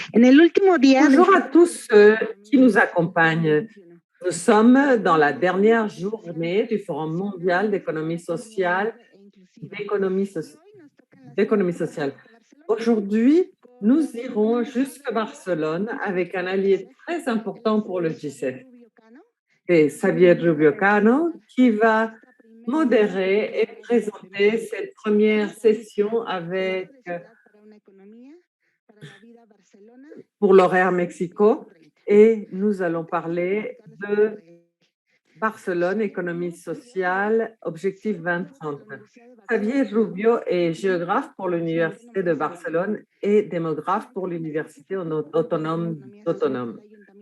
En el último día del Bonjour à tous ceux qui nous accompagnent. Nous sommes dans la dernière journée du Forum mondial d'économie sociale, d'économie soci- d'économie sociale. Aujourd'hui, nous irons jusqu'à Barcelone avec un allié très important pour le G7. C'est Xavier Rubio Cano qui va modérer et présenter cette première session avec pour l'horaire Mexico et nous allons parler de Barcelone, économie sociale, objectif 2030. Xavier Rubio est géographe pour l'Université de Barcelone et démographe pour l'Université autonome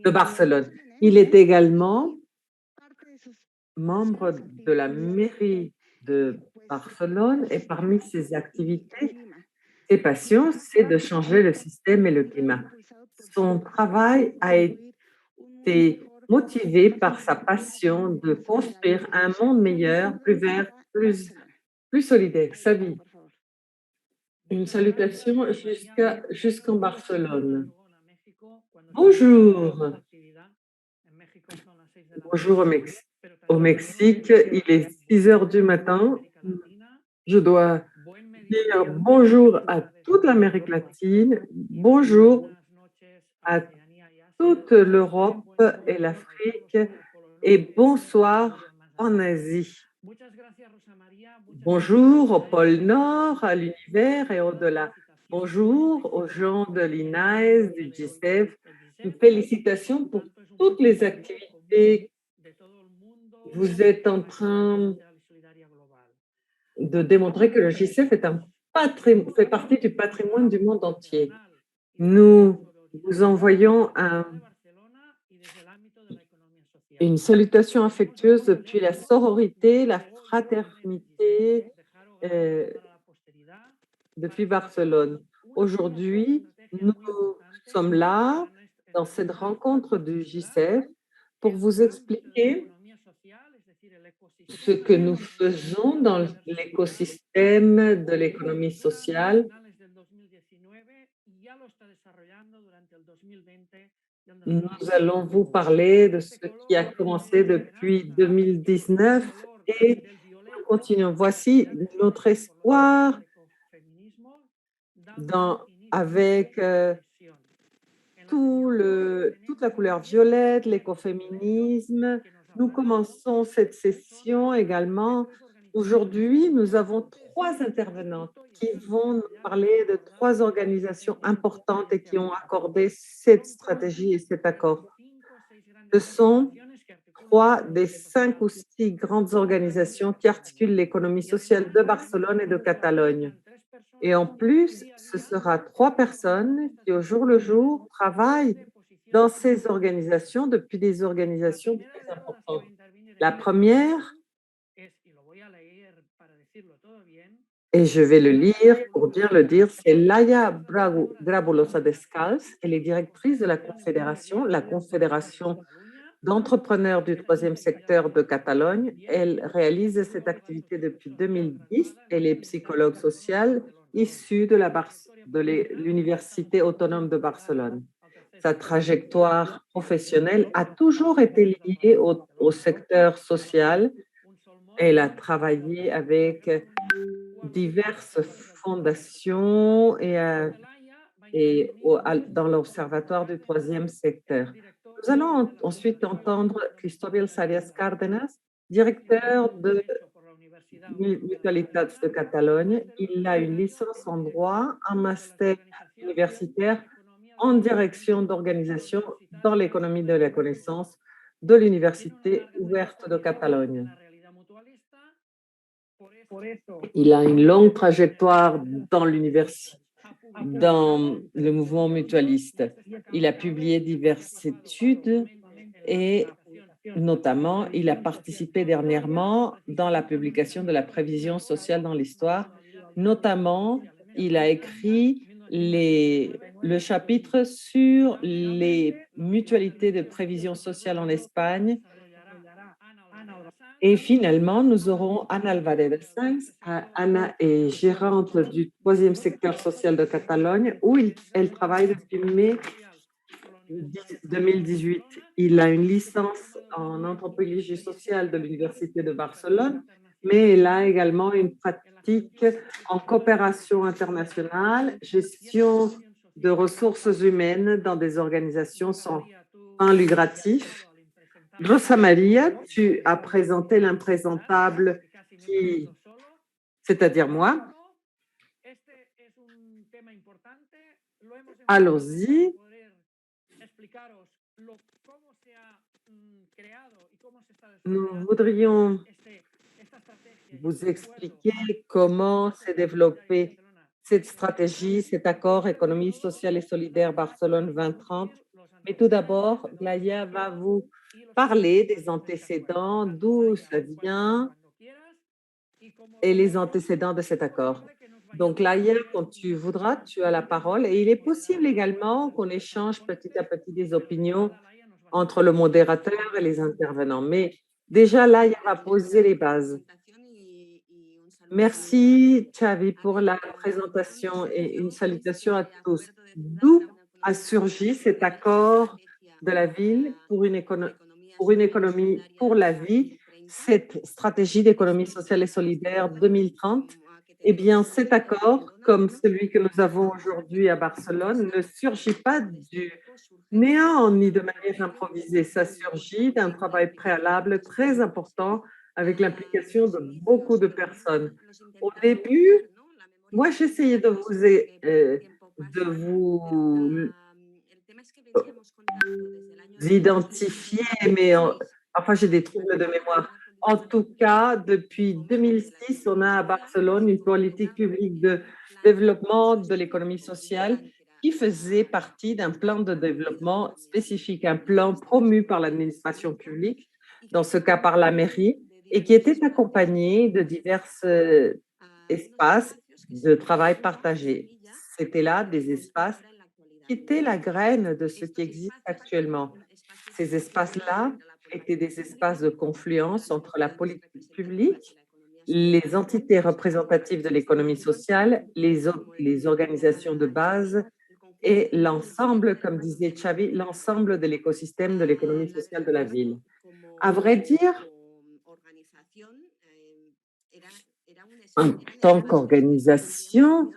de Barcelone. Il est également membre de la mairie de Barcelone et parmi ses activités, ses passions, c'est de changer le système et le climat. Son travail a été motivé par sa passion de construire un monde meilleur, plus vert, plus solidaire. Sa vie. Une salutation jusqu'en Barcelone. Bonjour. Bonjour au Mexique. Il est 6 heures du matin. Je dois dire bonjour à toute l'Amérique latine. Bonjour à toute l'Europe et l'Afrique et bonsoir en Asie. Bonjour au pôle Nord, à l'univers et au-delà. Bonjour aux gens de l'INAES, du GICEF. Félicitations pour toutes les activités. Vous êtes en train de démontrer que le GICEF fait partie du patrimoine du monde entier. Nous vous envoyons une salutation affectueuse depuis la sororité, la fraternité depuis Barcelone. Aujourd'hui, nous sommes là dans cette rencontre du JCEF pour vous expliquer ce que nous faisons dans l'écosystème de l'économie sociale. Nous allons vous parler de ce qui a commencé depuis 2019 et nous continuons. Voici notre espoir avec toute la couleur violette, l'écoféminisme. Nous commençons cette session également. Aujourd'hui, nous avons 3 intervenantes qui vont nous parler de 3 organisations importantes et qui ont accordé cette stratégie et cet accord. Ce sont 3 des 5 ou 6 grandes organisations qui articulent l'économie sociale de Barcelone et de Catalogne. Et en plus, ce sera 3 personnes qui, au jour le jour, travaillent dans ces organisations depuis des organisations très importantes. La première, et je vais le lire pour bien le dire, c'est Laia Grabulosa Descalç. Elle est directrice de la Confédération d'entrepreneurs du troisième secteur de Catalogne. Elle réalise cette activité depuis 2010. Elle est psychologue sociale issue de l'Université autonome de Barcelone. Sa trajectoire professionnelle a toujours été liée au secteur social. Elle a travaillé avec diverses fondations et dans l'Observatoire du troisième secteur. Nous allons ensuite entendre Cristóbal Sarias Cárdenas, directeur de Mutualitats de Catalogne. Il a une licence en droit, un master universitaire en direction d'organisation dans l'économie de la connaissance de l'Université ouverte de Catalogne. Il a une longue trajectoire dans le mouvement mutualiste. Il a publié diverses études et notamment, il a participé dernièrement dans la publication de la prévision sociale dans l'histoire. Notamment, il a écrit le chapitre sur les mutualités de prévision sociale en Espagne Et finalement, nous aurons Ana Alvarez Sanz. Anna est gérante du troisième secteur social de Catalogne, où elle travaille depuis mai 2018. Il a une licence en anthropologie sociale de l'Université de Barcelone, mais il a également une pratique en coopération internationale, gestion de ressources humaines dans des organisations sans fin lucratif. Rosa Maria, tu as présenté l'imprésentable qui, c'est-à-dire moi. Allons-y. Nous voudrions vous expliquer comment s'est développée cette stratégie, cet accord économie sociale et solidaire Barcelone 2030. Mais tout d'abord, Glaya va vous parler des antécédents, d'où ça vient et les antécédents de cet accord. Donc, Glaya, quand tu voudras, tu as la parole et il est possible également qu'on échange petit à petit des opinions entre le modérateur et les intervenants. Mais déjà, là, il va poser les bases. Merci, Xavi, pour la présentation et une salutation à tous. D'où a surgi cet accord de la ville pour une économie pour la vie, cette stratégie d'économie sociale et solidaire 2030? Eh bien, cet accord, comme celui que nous avons aujourd'hui à Barcelone, ne surgit pas du néant ni de manière improvisée. Ça surgit d'un travail préalable très important avec l'implication de beaucoup de personnes. Au début, moi, j'essayais de vous identifier, mais parfois j'ai des troubles de mémoire. En tout cas, depuis 2006, on a à Barcelone une politique publique de développement de l'économie sociale qui faisait partie d'un plan de développement spécifique, un plan promu par l'administration publique, dans ce cas par la mairie, et qui était accompagné de divers espaces de travail partagés. C'était là des espaces qui étaient la graine de ce qui existe actuellement. Ces espaces-là étaient des espaces de confluence entre la politique publique, les entités représentatives de l'économie sociale, les organisations de base et l'ensemble, comme disait Xavi, l'ensemble de l'écosystème de l'économie sociale de la ville. À vrai dire, en tant qu'organisation,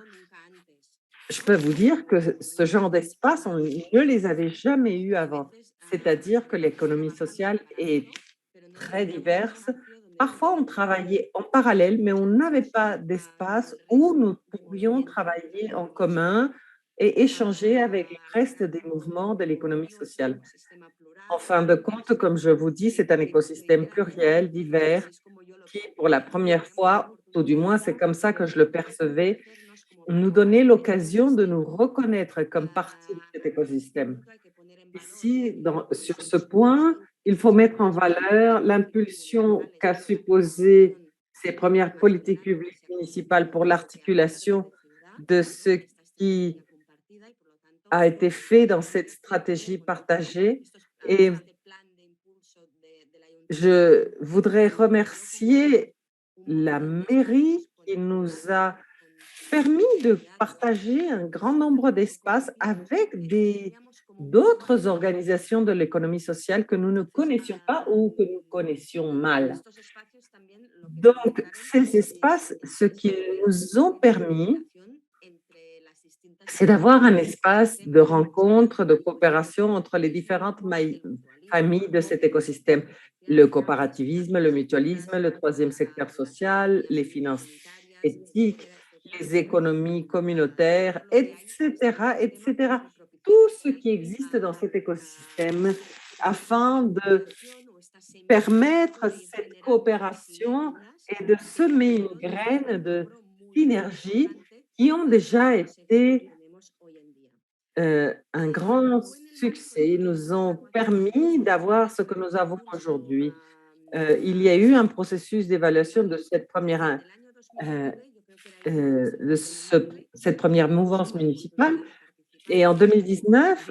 je peux vous dire que ce genre d'espace, on ne les avait jamais eus avant. C'est-à-dire que l'économie sociale est très diverse. Parfois, on travaillait en parallèle, mais on n'avait pas d'espace où nous pourrions travailler en commun et échanger avec le reste des mouvements de l'économie sociale. En fin de compte, comme je vous dis, c'est un écosystème pluriel, divers, qui, pour la première fois, tout du moins c'est comme ça que je le percevais, nous donnait l'occasion de nous reconnaître comme partie de cet écosystème. Ici, sur ce point, il faut mettre en valeur l'impulsion qu'a supposé ces premières politiques publiques municipales pour l'articulation de ce qui a été fait dans cette stratégie partagée. Et je voudrais remercier la mairie qui nous a permis de partager un grand nombre d'espaces avec d'autres organisations de l'économie sociale que nous ne connaissions pas ou que nous connaissions mal. Donc, ces espaces, ce qu'ils nous ont permis, c'est d'avoir un espace de rencontre, de coopération entre les différentes familles de cet écosystème. Le coopérativisme, le mutualisme, le troisième secteur social, les finances éthiques, les économies communautaires, etc., etc. Tout ce qui existe dans cet écosystème afin de permettre cette coopération et de semer une graine de synergie qui ont déjà été un grand succès. Ils nous ont permis d'avoir ce que nous avons aujourd'hui. Il y a eu un processus d'évaluation de cette première mouvance municipale et en 2019,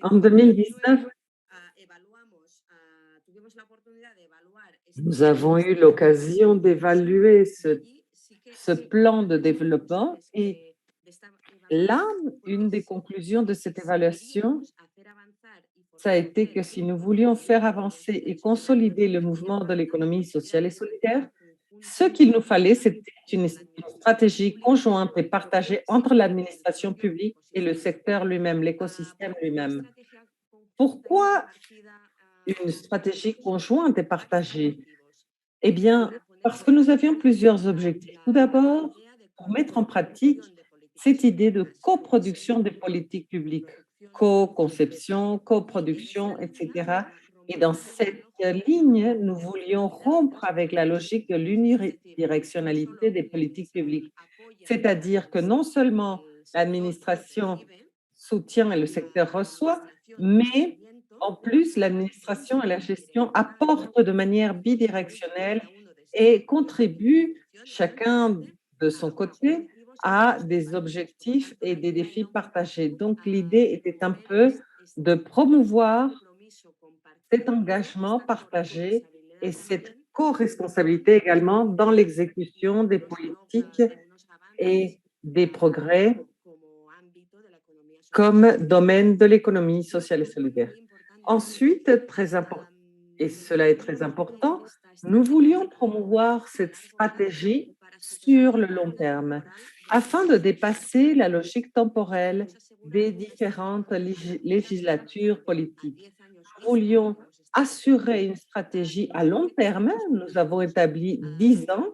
En 2019, nous avons eu l'occasion d'évaluer ce plan de développement et là, une des conclusions de cette évaluation, ça a été que si nous voulions faire avancer et consolider le mouvement de l'économie sociale et solidaire, ce qu'il nous fallait, c'était une stratégie conjointe et partagée entre l'administration publique et le secteur lui-même, l'écosystème lui-même. Pourquoi une stratégie conjointe et partagée? Eh bien, parce que nous avions plusieurs objectifs. Tout d'abord, pour mettre en pratique cette idée de coproduction des politiques publiques, co-conception, coproduction, etc. Et dans cette ligne, nous voulions rompre avec la logique de l'unidirectionnalité des politiques publiques, c'est-à-dire que non seulement l'administration soutient et le secteur reçoit, mais en plus, l'administration et la gestion apportent de manière bidirectionnelle et contribuent chacun de son côté à des objectifs et des défis partagés. Donc, l'idée était un peu de promouvoir cet engagement partagé et cette co-responsabilité également dans l'exécution des politiques et des progrès comme domaine de l'économie sociale et solidaire. Ensuite, et cela est très important, nous voulions promouvoir cette stratégie sur le long terme afin de dépasser la logique temporelle des différentes législatures politiques. Nous voulions assurer une stratégie à long terme. Nous avons établi 10 ans,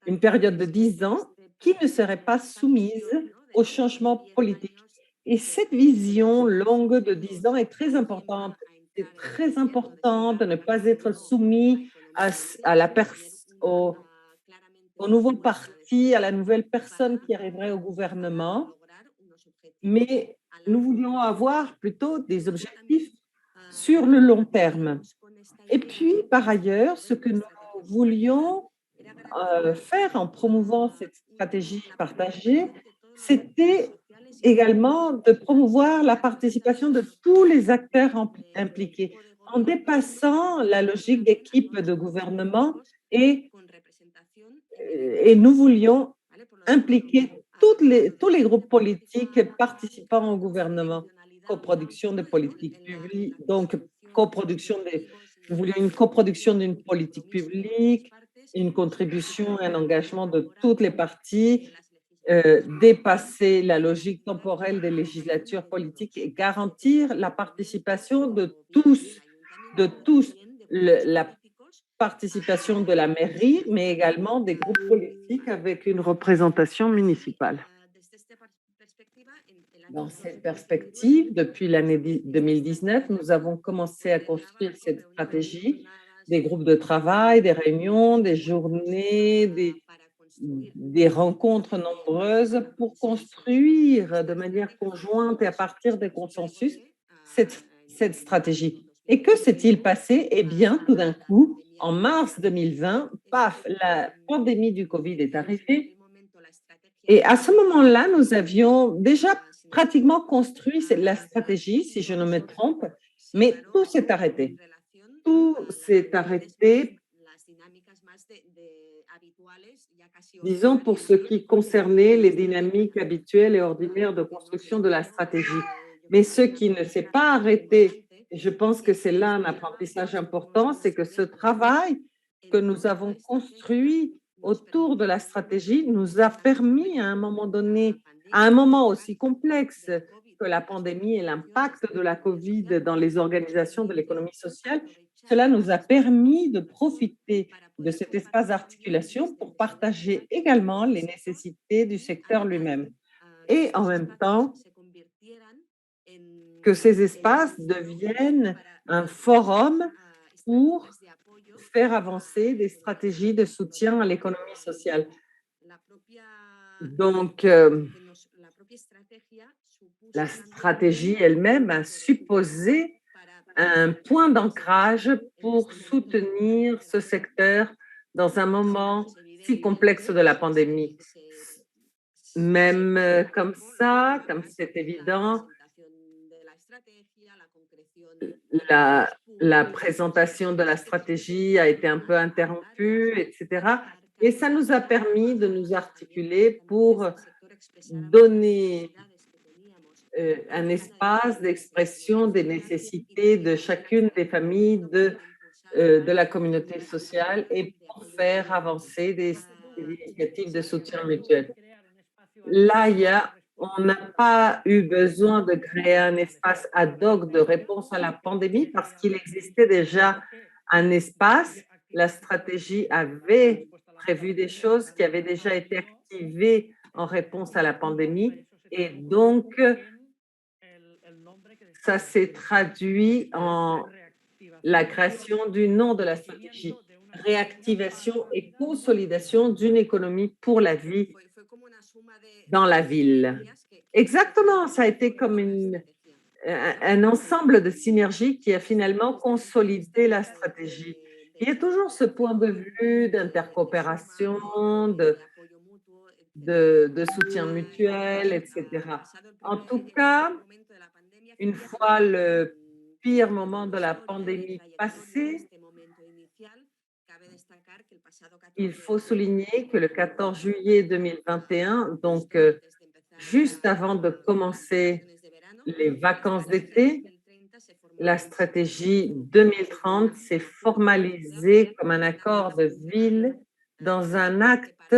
une période de 10 ans qui ne serait pas soumise aux changements politiques. Et cette vision longue de 10 ans est très importante. C'est très important de ne pas être soumis à la au nouveau parti, à la nouvelle personne qui arriverait au gouvernement, mais nous voulions avoir plutôt des objectifs sur le long terme. Et puis, par ailleurs, ce que nous voulions faire en promouvant cette stratégie partagée, c'était également de promouvoir la participation de tous les acteurs impliqués, en dépassant la logique d'équipe de gouvernement et, et nous voulions impliquer tous les groupes politiques participant au gouvernement, coproduction des politiques publiques, donc nous voulions une coproduction d'une politique publique, une contribution et un engagement de toutes les parties, dépasser la logique temporelle des législatures politiques et garantir la participation de tous, la participation de la mairie, mais également des groupes politiques avec une représentation municipale. Dans cette perspective, depuis l'année 2019, nous avons commencé à construire cette stratégie, des groupes de travail, des réunions, des journées, des rencontres nombreuses pour construire de manière conjointe et à partir des consensus cette stratégie. Et que s'est-il passé? Eh bien, tout d'un coup, en mars 2020, paf, la pandémie du Covid est arrivée. Et à ce moment-là, nous avions déjà pratiquement construit la stratégie, si je ne me trompe, mais tout s'est arrêté. Tout s'est arrêté, disons, pour ce qui concernait les dynamiques habituelles et ordinaires de construction de la stratégie. Mais ce qui ne s'est pas arrêté, et je pense que c'est là un apprentissage important, c'est que ce travail que nous avons construit autour de la stratégie nous a permis à un moment donné, à un moment aussi complexe que la pandémie et l'impact de la COVID dans les organisations de l'économie sociale, cela nous a permis de profiter de cet espace d'articulation pour partager également les nécessités du secteur lui-même. Et en même temps, que ces espaces deviennent un forum pour faire avancer des stratégies de soutien à l'économie sociale. Donc, la stratégie elle-même a supposé un point d'ancrage pour soutenir ce secteur dans un moment si complexe de la pandémie. Même comme ça, comme c'est évident, la, la présentation de la stratégie a été un peu interrompue, etc. Et ça nous a permis de nous articuler pour donner un espace d'expression des nécessités de chacune des familles de la communauté sociale et pour faire avancer des initiatives de soutien mutuel. Là, on n'a pas eu besoin de créer un espace ad hoc de réponse à la pandémie parce qu'il existait déjà un espace. La stratégie avait prévu des choses qui avaient déjà été activées en réponse à la pandémie et donc ça s'est traduit en la création du nom de la stratégie, réactivation et consolidation d'une économie pour la vie dans la ville. Exactement, ça a été comme un ensemble de synergies qui a finalement consolidé la stratégie. Il y a toujours ce point de vue d'intercoopération, de soutien mutuel, etc. En tout cas, une fois le pire moment de la pandémie passé, il faut souligner que le 14 juillet 2021, donc juste avant de commencer les vacances d'été, la stratégie 2030 s'est formalisée comme un accord de ville dans un acte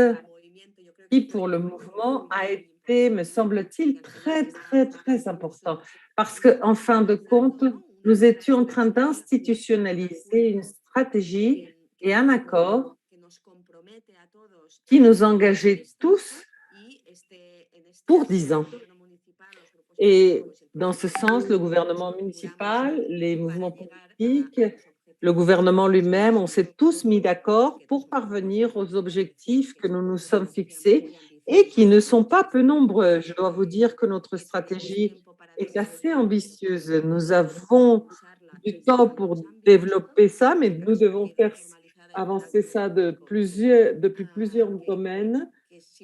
qui, pour le mouvement, a été, me semble-t-il, très, très, très important. Parce qu'en fin de compte, nous étions en train d'institutionnaliser une stratégie et un accord qui nous engageait tous pour 10 ans. Et dans ce sens, le gouvernement municipal, les mouvements politiques, le gouvernement lui-même, on s'est tous mis d'accord pour parvenir aux objectifs que nous nous sommes fixés et qui ne sont pas peu nombreux. Je dois vous dire que notre stratégie est assez ambitieuse. Nous avons du temps pour développer ça, mais nous devons faire avancer ça depuis plusieurs domaines.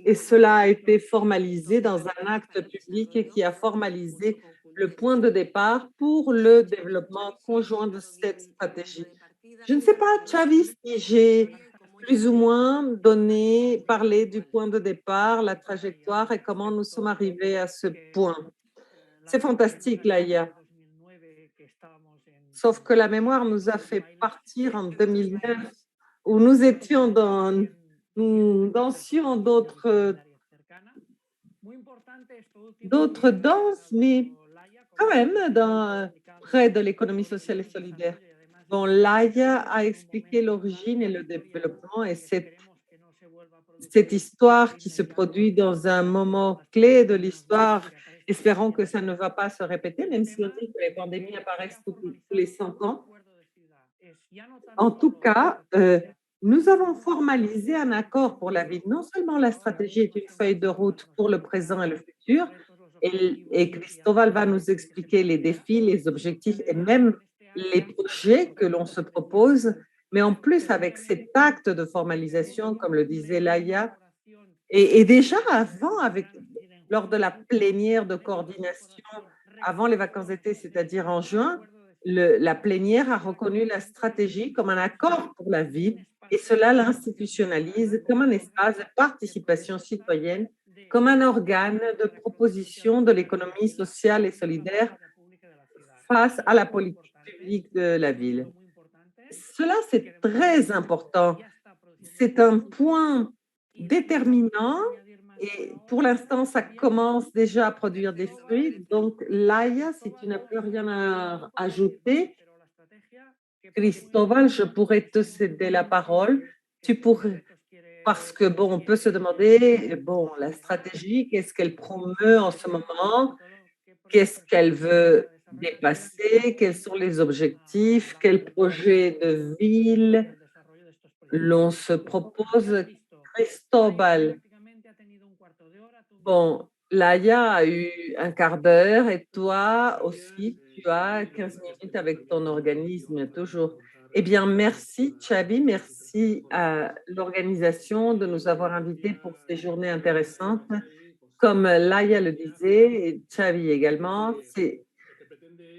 Et cela a été formalisé dans un acte public qui a formalisé le point de départ pour le développement conjoint de cette stratégie. Je ne sais pas, Xavi, si j'ai plus ou moins parlé du point de départ, la trajectoire et comment nous sommes arrivés à ce point. C'est fantastique, Laïa. Sauf que la mémoire nous a fait partir en 2009 où nous dansions d'autres danses, mais quand même près de l'économie sociale et solidaire. Bon, Laïa a expliqué l'origine et le développement et cette histoire qui se produit dans un moment clé de l'histoire. Espérons que ça ne va pas se répéter, même si on dit que les pandémies apparaissent tous les 100 ans. En tout cas, nous avons formalisé un accord pour la ville. Non seulement la stratégie est une feuille de route pour le présent et le futur, et Cristóbal va nous expliquer les défis, les objectifs et même les projets que l'on se propose, mais en plus avec cet acte de formalisation, comme le disait Laïa, et déjà avant, lors de la plénière de coordination, avant les vacances d'été, c'est-à-dire en juin, la plénière a reconnu la stratégie comme un accord pour la ville et cela l'institutionnalise comme un espace de participation citoyenne, comme un organe de proposition de l'économie sociale et solidaire face à la politique publique de la ville. Cela, c'est très important. C'est un point déterminant et pour l'instant, ça commence déjà à produire des fruits. Donc, Laïa, si tu n'as plus rien à ajouter, Cristóbal, je pourrais te céder la parole. Tu pourrais, parce que, bon, on peut se demander, bon, la stratégie, qu'est-ce qu'elle promeut en ce moment? Qu'est-ce qu'elle veut dépasser? Quels sont les objectifs? Quel projet de ville l'on se propose? Cristóbal, bon, Laïa a eu un quart d'heure et toi aussi, tu as 15 minutes avec ton organisme, toujours. Eh bien, merci, Chabi, merci à l'organisation de nous avoir invités pour ces journées intéressantes. Comme Laïa le disait, et Chabi également, c'est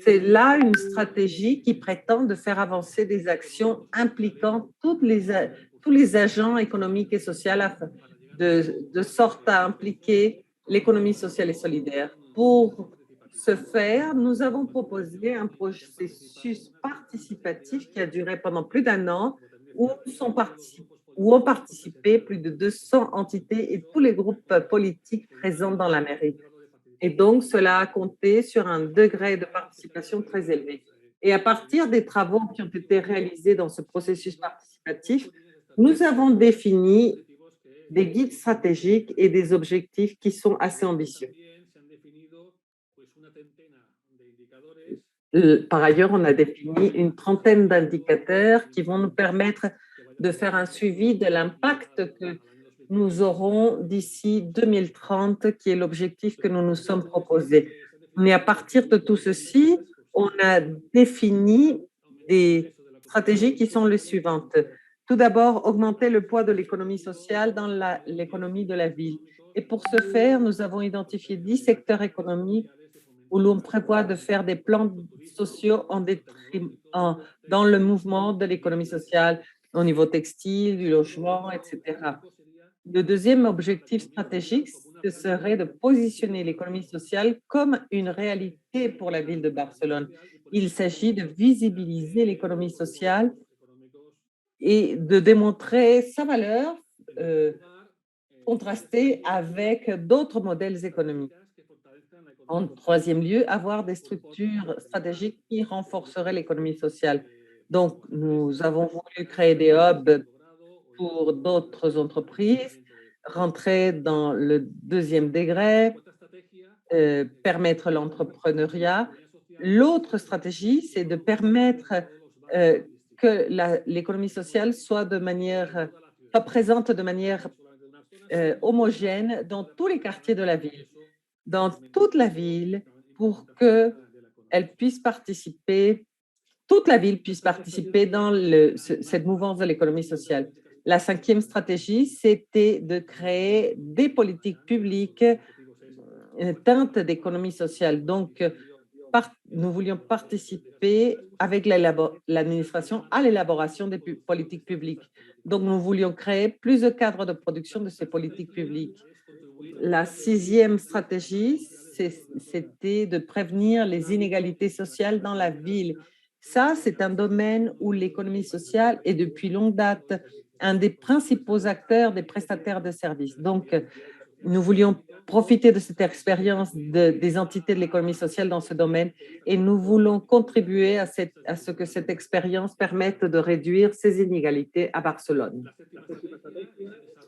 C'est là une stratégie qui prétend de faire avancer des actions impliquant tous les agents économiques et sociaux de sorte à impliquer l'économie sociale et solidaire. Pour ce faire, nous avons proposé un processus participatif qui a duré pendant plus d'un an où, où ont participé plus de 200 entités et tous les groupes politiques présents dans la mairie. Et donc, cela a compté sur un degré de participation très élevé. Et à partir des travaux qui ont été réalisés dans ce processus participatif, nous avons défini des guides stratégiques et des objectifs qui sont assez ambitieux. Par ailleurs, on a défini une trentaine d'indicateurs qui vont nous permettre de faire un suivi de l'impact que nous aurons d'ici 2030, qui est l'objectif que nous nous sommes proposés. Mais à partir de tout ceci, on a défini des stratégies qui sont les suivantes. Tout d'abord, augmenter le poids de l'économie sociale dans l'économie de la ville. Et pour ce faire, nous avons identifié 10 secteurs économiques où l'on prévoit de faire des plans sociaux dans le mouvement de l'économie sociale au niveau textile, du logement, etc. Le deuxième objectif stratégique, ce serait de positionner l'économie sociale comme une réalité pour la ville de Barcelone. Il s'agit de visibiliser l'économie sociale et de démontrer sa valeur contrastée avec d'autres modèles économiques. En troisième lieu, avoir des structures stratégiques qui renforceraient l'économie sociale. Donc, nous avons voulu créer des hubs pour d'autres entreprises, rentrer dans le deuxième degré, permettre l'entrepreneuriat. L'autre stratégie, c'est de permettre que l'économie sociale soit présente de manière homogène dans tous les quartiers de la ville, dans toute la ville, pour que elle puisse participer, toute la ville puisse participer dans cette mouvance de l'économie sociale. La cinquième stratégie, c'était de créer des politiques publiques teintes d'économie sociale. Donc, nous voulions participer avec l'administration à l'élaboration des politiques publiques. Donc, nous voulions créer plus de cadres de production de ces politiques publiques. La sixième stratégie, c'était de prévenir les inégalités sociales dans la ville. Ça, c'est un domaine où l'économie sociale est depuis longue date un des principaux acteurs des prestataires de services. Donc, nous voulions profiter de cette expérience des entités de l'économie sociale dans ce domaine et nous voulons contribuer à ce que cette expérience permette de réduire ces inégalités à Barcelone.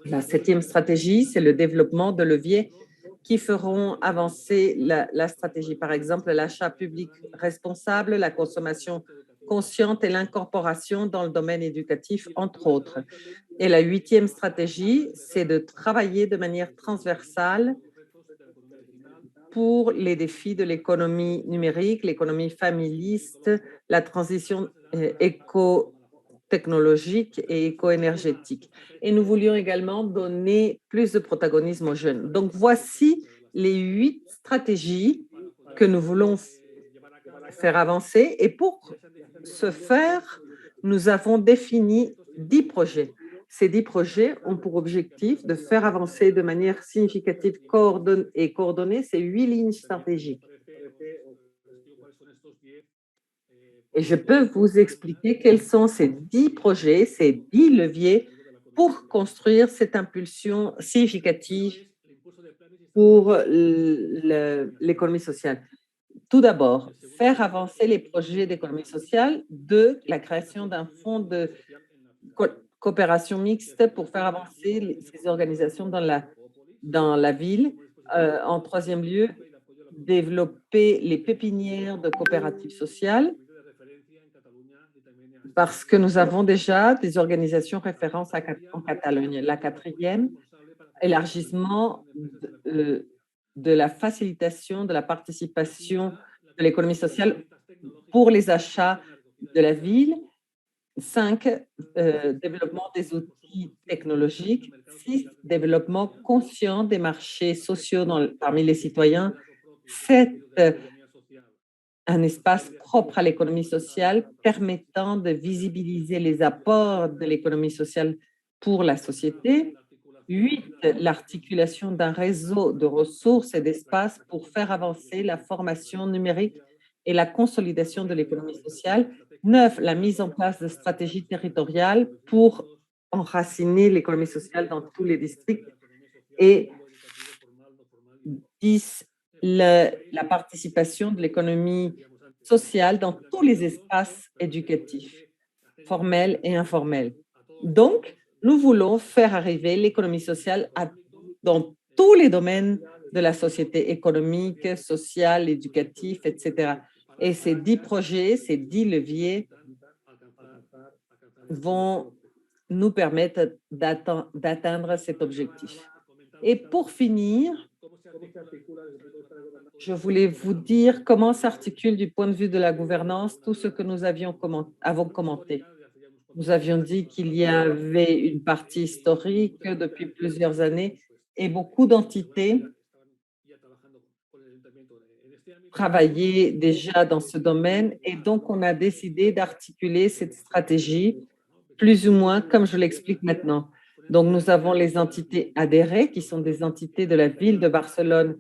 La septième stratégie, c'est le développement de leviers qui feront avancer la stratégie. Par exemple, l'achat public responsable, la consommation consciente et l'incorporation dans le domaine éducatif, entre autres. Et la huitième stratégie, c'est de travailler de manière transversale pour les défis de l'économie numérique, l'économie familiste, la transition éco-technologique et éco-énergétique. Et nous voulions également donner plus de protagonisme aux jeunes. Donc, voici les 8 stratégies que nous voulons faire avancer. Et pour ce faire, nous avons défini 10 projets. Ces 10 projets ont pour objectif de faire avancer de manière significative et coordonnée ces 8 lignes stratégiques. Et je peux vous expliquer quels sont ces 10 projets, ces 10 leviers pour construire cette impulsion significative pour l'économie sociale. Tout d'abord, faire avancer les projets d'économie sociale. 2, la création d'un fonds de coopération mixte pour faire avancer ces organisations dans la ville. En troisième lieu, développer les pépinières de coopératives sociales parce que nous avons déjà des organisations références en Catalogne. La quatrième, élargissement de la facilitation de la participation de l'économie sociale pour les achats de la ville. 5, développement des outils technologiques. 6, développement conscient des marchés sociaux parmi les citoyens. 7, un espace propre à l'économie sociale permettant de visibiliser les apports de l'économie sociale pour la société. 8, l'articulation d'un réseau de ressources et d'espaces pour faire avancer la formation numérique et la consolidation de l'économie sociale. 9, la mise en place de stratégies territoriales pour enraciner l'économie sociale dans tous les districts. Et 10, la participation de l'économie sociale dans tous les espaces éducatifs, formels et informels. Donc, nous voulons faire arriver l'économie sociale dans tous les domaines de la société économique, sociale, éducatif, etc. Et ces 10 projets, ces 10 leviers vont nous permettre d'atteindre cet objectif. Et pour finir, je voulais vous dire comment s'articule du point de vue de la gouvernance tout ce que nous avons commenté. Nous avions dit qu'il y avait une partie historique depuis plusieurs années et beaucoup d'entités travaillaient déjà dans ce domaine et donc on a décidé d'articuler cette stratégie plus ou moins comme je l'explique maintenant. Donc nous avons les entités adhérées qui sont des entités de la ville de Barcelone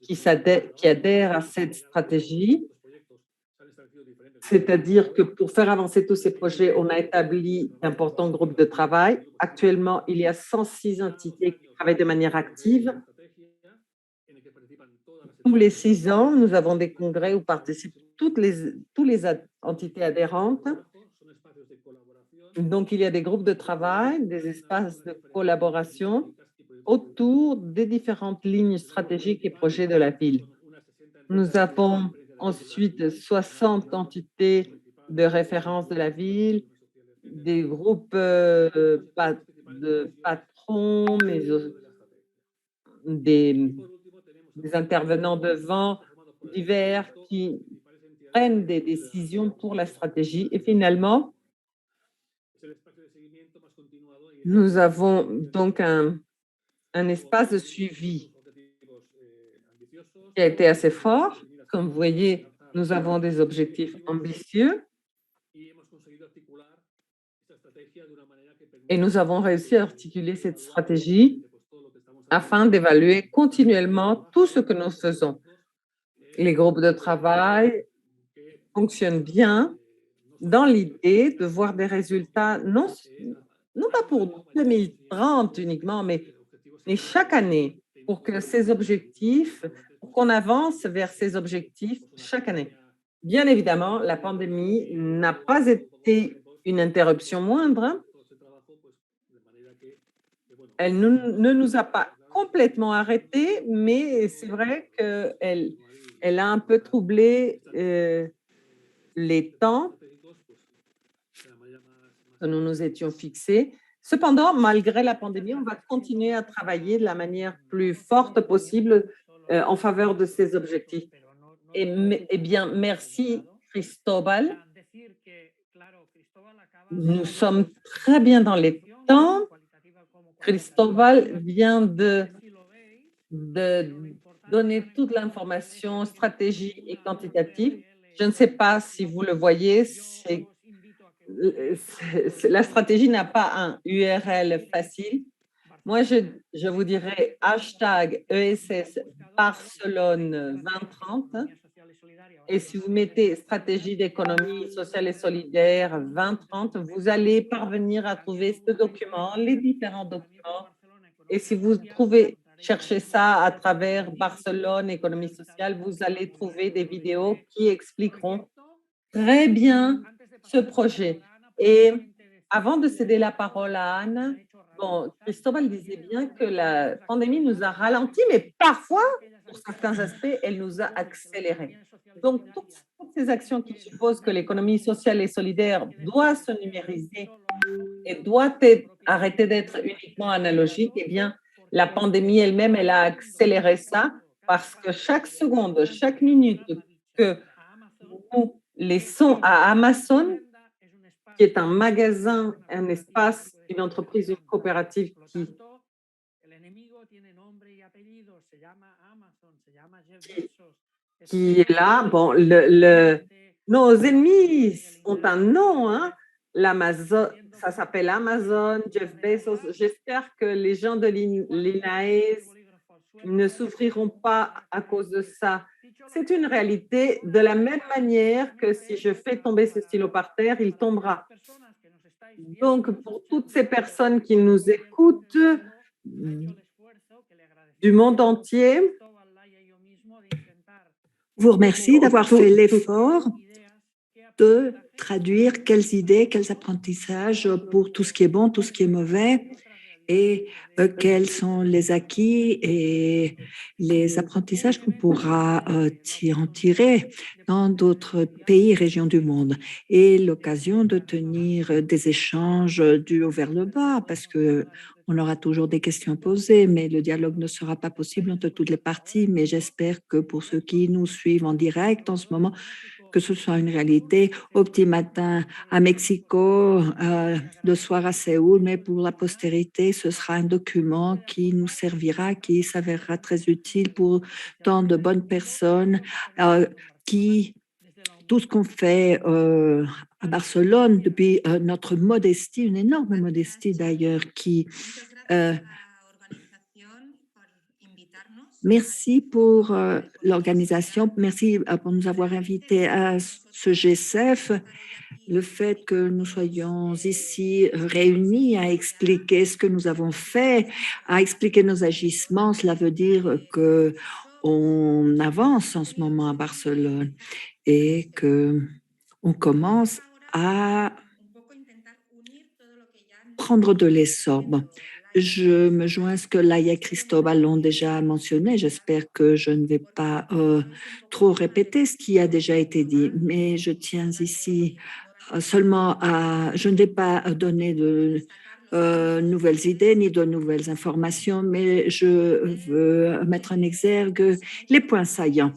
qui adhèrent à cette stratégie. C'est-à-dire que pour faire avancer tous ces projets, on a établi d'importants groupes de travail. Actuellement, il y a 106 entités qui travaillent de manière active. Tous les 6 ans, nous avons des congrès où participent toutes les entités adhérentes. Donc, il y a des groupes de travail, des espaces de collaboration autour des différentes lignes stratégiques et projets de la ville. Nous avons ensuite 60 entités de référence de la ville, des groupes de patrons, mais des, des intervenants devant divers qui prennent des décisions pour la stratégie. Et finalement, nous avons donc un espace de suivi qui a été assez fort. Comme vous voyez, nous avons des objectifs ambitieux et nous avons réussi à articuler cette stratégie afin d'évaluer continuellement tout ce que nous faisons. Les groupes de travail fonctionnent bien dans l'idée de voir des résultats, non pas pour 2030 uniquement, mais chaque année, pour que ces objectifs, pour qu'on avance vers ces objectifs chaque année. Bien évidemment, la pandémie n'a pas été une interruption moindre. Elle ne nous a pas complètement arrêtés, mais c'est vrai qu'elle a un peu troublé les temps que nous nous étions fixés. Cependant, malgré la pandémie, on va continuer à travailler de la manière plus forte possible en faveur de ces objectifs. Eh bien, merci Cristobal. Nous sommes très bien dans les temps. Cristobal vient de donner toute l'information stratégique et quantitative. Je ne sais pas si vous le voyez, la stratégie n'a pas un URL facile. Moi, je vous dirais hashtag ESS Barcelone 2030. Et si vous mettez stratégie d'économie sociale et solidaire 2030, vous allez parvenir à trouver ce document, les différents documents. Et si vous cherchez ça à travers Barcelone économie sociale, vous allez trouver des vidéos qui expliqueront très bien ce projet. Et avant de céder la parole à Anne, bon, Cristobal disait bien que la pandémie nous a ralenti, mais parfois, pour certains aspects, elle nous a accéléré. Donc, toutes ces actions qui supposent que l'économie sociale et solidaire doit se numériser et doit arrêter d'être uniquement analogique, eh bien, la pandémie elle-même, elle a accéléré ça parce que chaque seconde, chaque minute que nous laissons à Amazon, qui est un magasin, un espace, une entreprise, une coopérative qui est là. Bon, nos ennemis ont un nom, hein? L'Amazon, ça s'appelle Amazon, Jeff Bezos. J'espère que les gens de l'INAES ne souffriront pas à cause de ça. C'est une réalité. De la même manière que si je fais tomber ce stylo par terre, il tombera. Donc, pour toutes ces personnes qui nous écoutent du monde entier, vous remercie d'avoir fait l'effort de traduire quelles idées, quels apprentissages pour tout ce qui est bon, tout ce qui est mauvais, et quels sont les acquis et les apprentissages qu'on pourra en tirer dans d'autres pays et régions du monde. Et l'occasion de tenir des échanges du haut vers le bas, parce que on aura toujours des questions posées, mais le dialogue ne sera pas possible entre toutes les parties. Mais j'espère que pour ceux qui nous suivent en direct en ce moment, que ce soit une réalité au petit matin à Mexico, le soir à Séoul, mais pour la postérité, ce sera un document qui nous servira, qui s'avérera très utile pour tant de bonnes personnes qui, tout ce qu'on fait à Barcelone depuis notre modestie, une énorme modestie d'ailleurs, qui merci pour l'organisation, merci pour nous avoir invités à ce GCF. Le fait que nous soyons ici réunis à expliquer ce que nous avons fait, à expliquer nos agissements, cela veut dire que on avance en ce moment à Barcelone et que on commence à prendre de l'essor. Bon, je me joins à ce que Laia et Cristobal ont déjà mentionné. J'espère que je ne vais pas trop répéter ce qui a déjà été dit, mais je tiens ici seulement à... Je ne vais pas donner de nouvelles idées ni de nouvelles informations, mais je veux mettre en exergue les points saillants.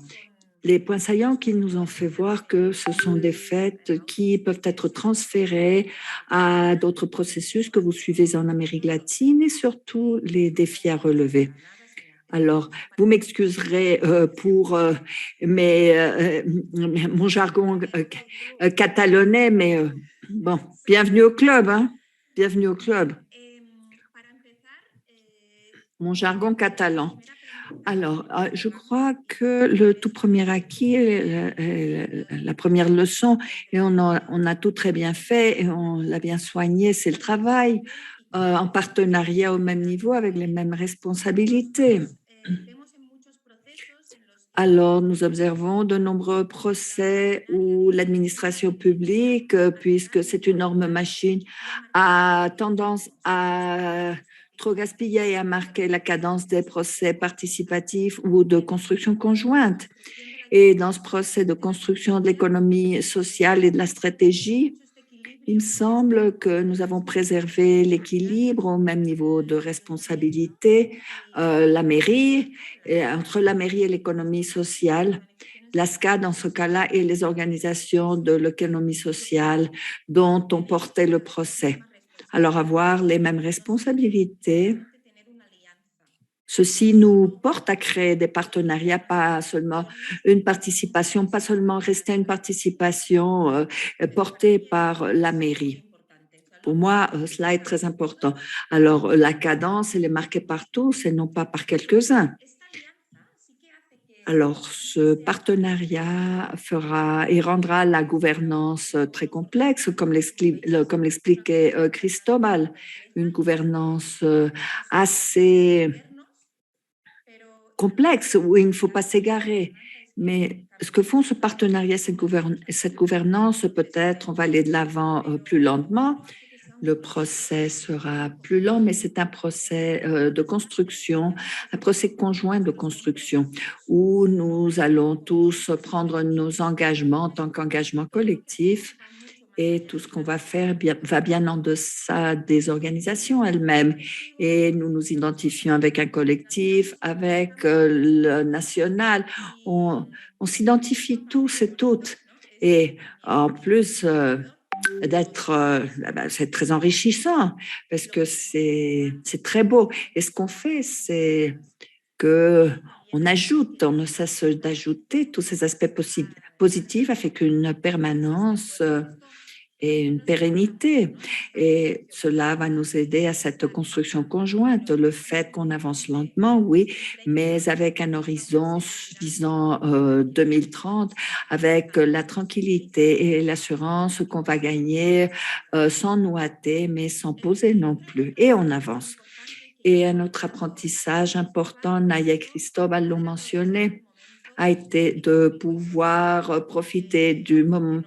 Les points saillants qui nous ont fait voir que ce sont des faits qui peuvent être transférés à d'autres processus que vous suivez en Amérique latine et surtout les défis à relever. Alors, vous m'excuserez pour mon jargon catalanais, mais bon, bienvenue au club, hein? Bienvenue au club. Mon jargon catalan. Alors, je crois que le tout premier acquis, la première leçon, et on a tout très bien fait et on l'a bien soigné, c'est le travail en partenariat au même niveau avec les mêmes responsabilités. Alors, nous observons de nombreux procès où l'administration publique, puisque c'est une énorme machine, a tendance à trop gaspiller et à marquer la cadence des procès participatifs ou de construction conjointe. Et dans ce procès de construction de l'économie sociale et de la stratégie, il me semble que nous avons préservé l'équilibre au même niveau de responsabilité, la mairie, entre la mairie et l'économie sociale, l'ASCA dans ce cas-là et les organisations de l'économie sociale dont on portait le procès. Alors avoir les mêmes responsabilités, ceci nous porte à créer des partenariats, pas seulement une participation, pas seulement rester une participation portée par la mairie. Pour moi, cela est très important. Alors, la cadence, elle est marquée par tous et non pas par quelques-uns. Alors, ce partenariat fera et rendra la gouvernance très complexe, comme l'expliquait Cristobal, une gouvernance assez complexe où il ne faut pas s'égarer. Mais ce que font ce partenariat, cette gouvernance, peut-être on va aller de l'avant plus lentement. Le procès sera plus lent, mais c'est un procès de construction, un procès conjoint de construction où nous allons tous prendre nos engagements en tant qu'engagement collectif et tout ce qu'on va faire va bien en deçà des organisations elles-mêmes. Et nous nous identifions avec un collectif, avec le national. On s'identifie tous et toutes. Et en plus c'est très enrichissant parce que c'est très beau. Et ce qu'on fait, c'est que on ajoute, on ne cesse d'ajouter tous ces aspects positifs avec une permanence et une pérennité. Et cela va nous aider à cette construction conjointe. Le fait qu'on avance lentement, oui, mais avec un horizon visant 2030, avec la tranquillité et l'assurance qu'on va gagner sans nous hâter, mais sans poser non plus. Et on avance. Et un autre apprentissage important, Naya et Cristobal l'ont mentionné, a été de pouvoir profiter du moment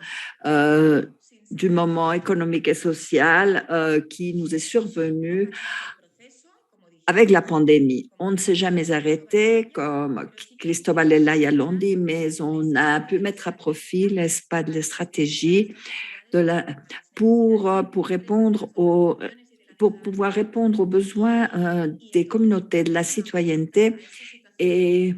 économique et social qui nous est survenu avec la pandémie. On ne s'est jamais arrêté, comme Cristobal et Laia l'ont dit, mais on a pu mettre à profit les stratégies pour pouvoir répondre aux besoins des communautés, de la citoyenneté et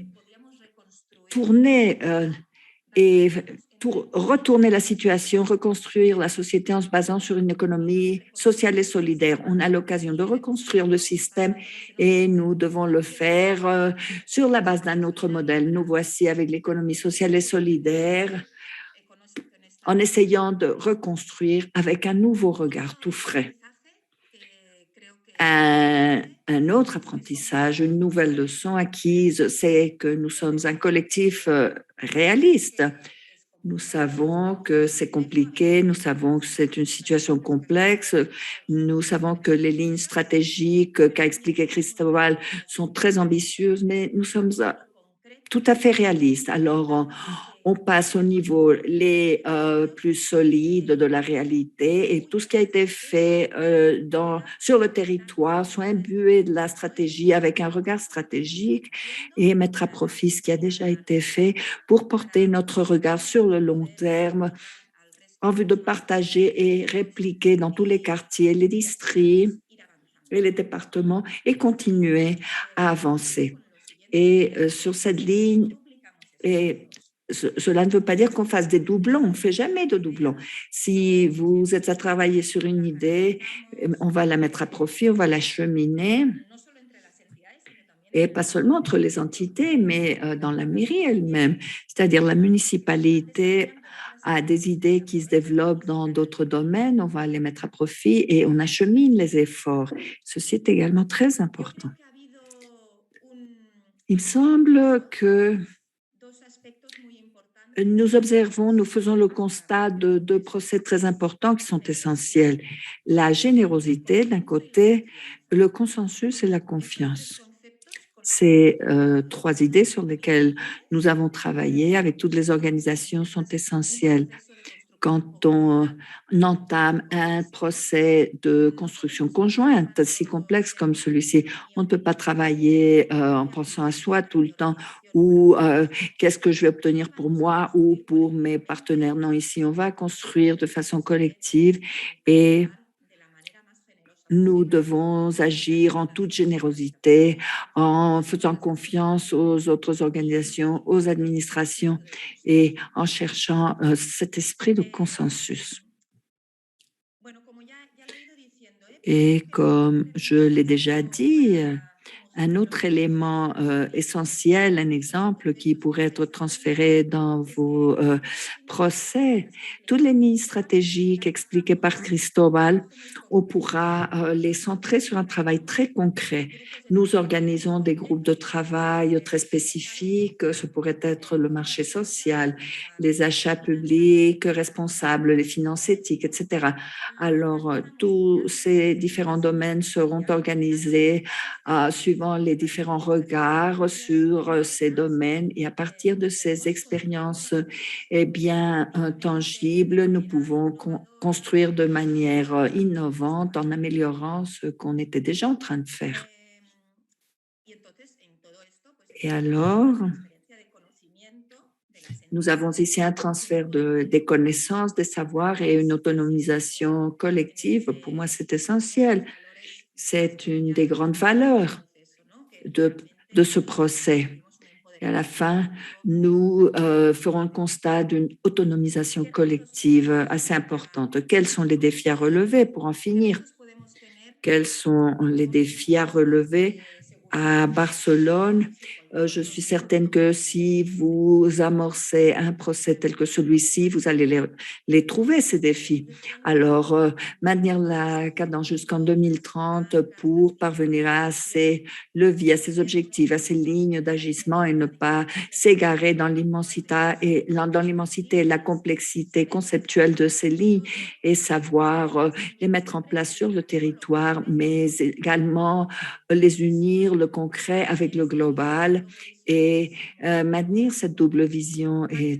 retourner la situation, reconstruire la société en se basant sur une économie sociale et solidaire. On a l'occasion de reconstruire le système et nous devons le faire sur la base d'un autre modèle. Nous voici avec l'économie sociale et solidaire en essayant de reconstruire avec un nouveau regard tout frais. Un autre apprentissage, une nouvelle leçon acquise, c'est que nous sommes un collectif réaliste. Nous savons que c'est compliqué, nous savons que c'est une situation complexe, nous savons que les lignes stratégiques qu'a expliqué Cristobal sont très ambitieuses, mais nous sommes tout à fait réalistes. Alors, on passe au niveau les plus solides de la réalité et tout ce qui a été fait sur le territoire soit imbué de la stratégie avec un regard stratégique et mettre à profit ce qui a déjà été fait pour porter notre regard sur le long terme en vue de partager et répliquer dans tous les quartiers, les districts et les départements et continuer à avancer. Et sur cette ligne, cela ne veut pas dire qu'on fasse des doublons, on ne fait jamais de doublons. Si vous êtes à travailler sur une idée, on va la mettre à profit, on va la cheminer, et pas seulement entre les entités, mais dans la mairie elle-même, c'est-à-dire la municipalité a des idées qui se développent dans d'autres domaines, on va les mettre à profit et on achemine les efforts. Ceci est également très important. Il me semble que nous faisons le constat de deux procès très importants qui sont essentiels. La générosité d'un côté, le consensus et la confiance. Ces trois idées sur lesquelles nous avons travaillé avec toutes les organisations sont essentielles. Quand on entame un procès de construction conjointe si complexe comme celui-ci, on ne peut pas travailler en pensant à soi tout le temps ou qu'est-ce que je vais obtenir pour moi ou pour mes partenaires. Non, ici, on va construire de façon collective et nous devons agir en toute générosité, en faisant confiance aux autres organisations, aux administrations et en cherchant cet esprit de consensus. Et comme je l'ai déjà dit, un autre élément essentiel, un exemple qui pourrait être transféré dans vos procès, toutes les lignes stratégiques expliquées par Cristobal, on pourra les centrer sur un travail très concret. Nous organisons des groupes de travail très spécifiques, ce pourrait être le marché social, les achats publics responsables, les finances éthiques, etc. Alors, tous ces différents domaines seront organisés suivant les différents regards sur ces domaines et à partir de ces expériences bien tangibles, nous pouvons construire de manière innovante en améliorant ce qu'on était déjà en train de faire. Et alors, nous avons ici un transfert des connaissances, des savoirs et une autonomisation collective. Pour moi, c'est essentiel. C'est une des grandes valeurs de ce procès. Et à la fin, nous ferons le constat d'une autonomisation collective assez importante. Quels sont les défis à relever pour en finir? Quels sont les défis à relever à Barcelone Je suis certaine que si vous amorcez un procès tel que celui-ci, vous allez les trouver, ces défis. Alors, maintenir la cadence jusqu'en 2030 pour parvenir à ces leviers, à ces objectifs, à ces lignes d'agissement et ne pas s'égarer dans l'immensité et la complexité conceptuelle de ces lignes et savoir les mettre en place sur le territoire, mais également les unir, le concret avec le global et maintenir cette double vision est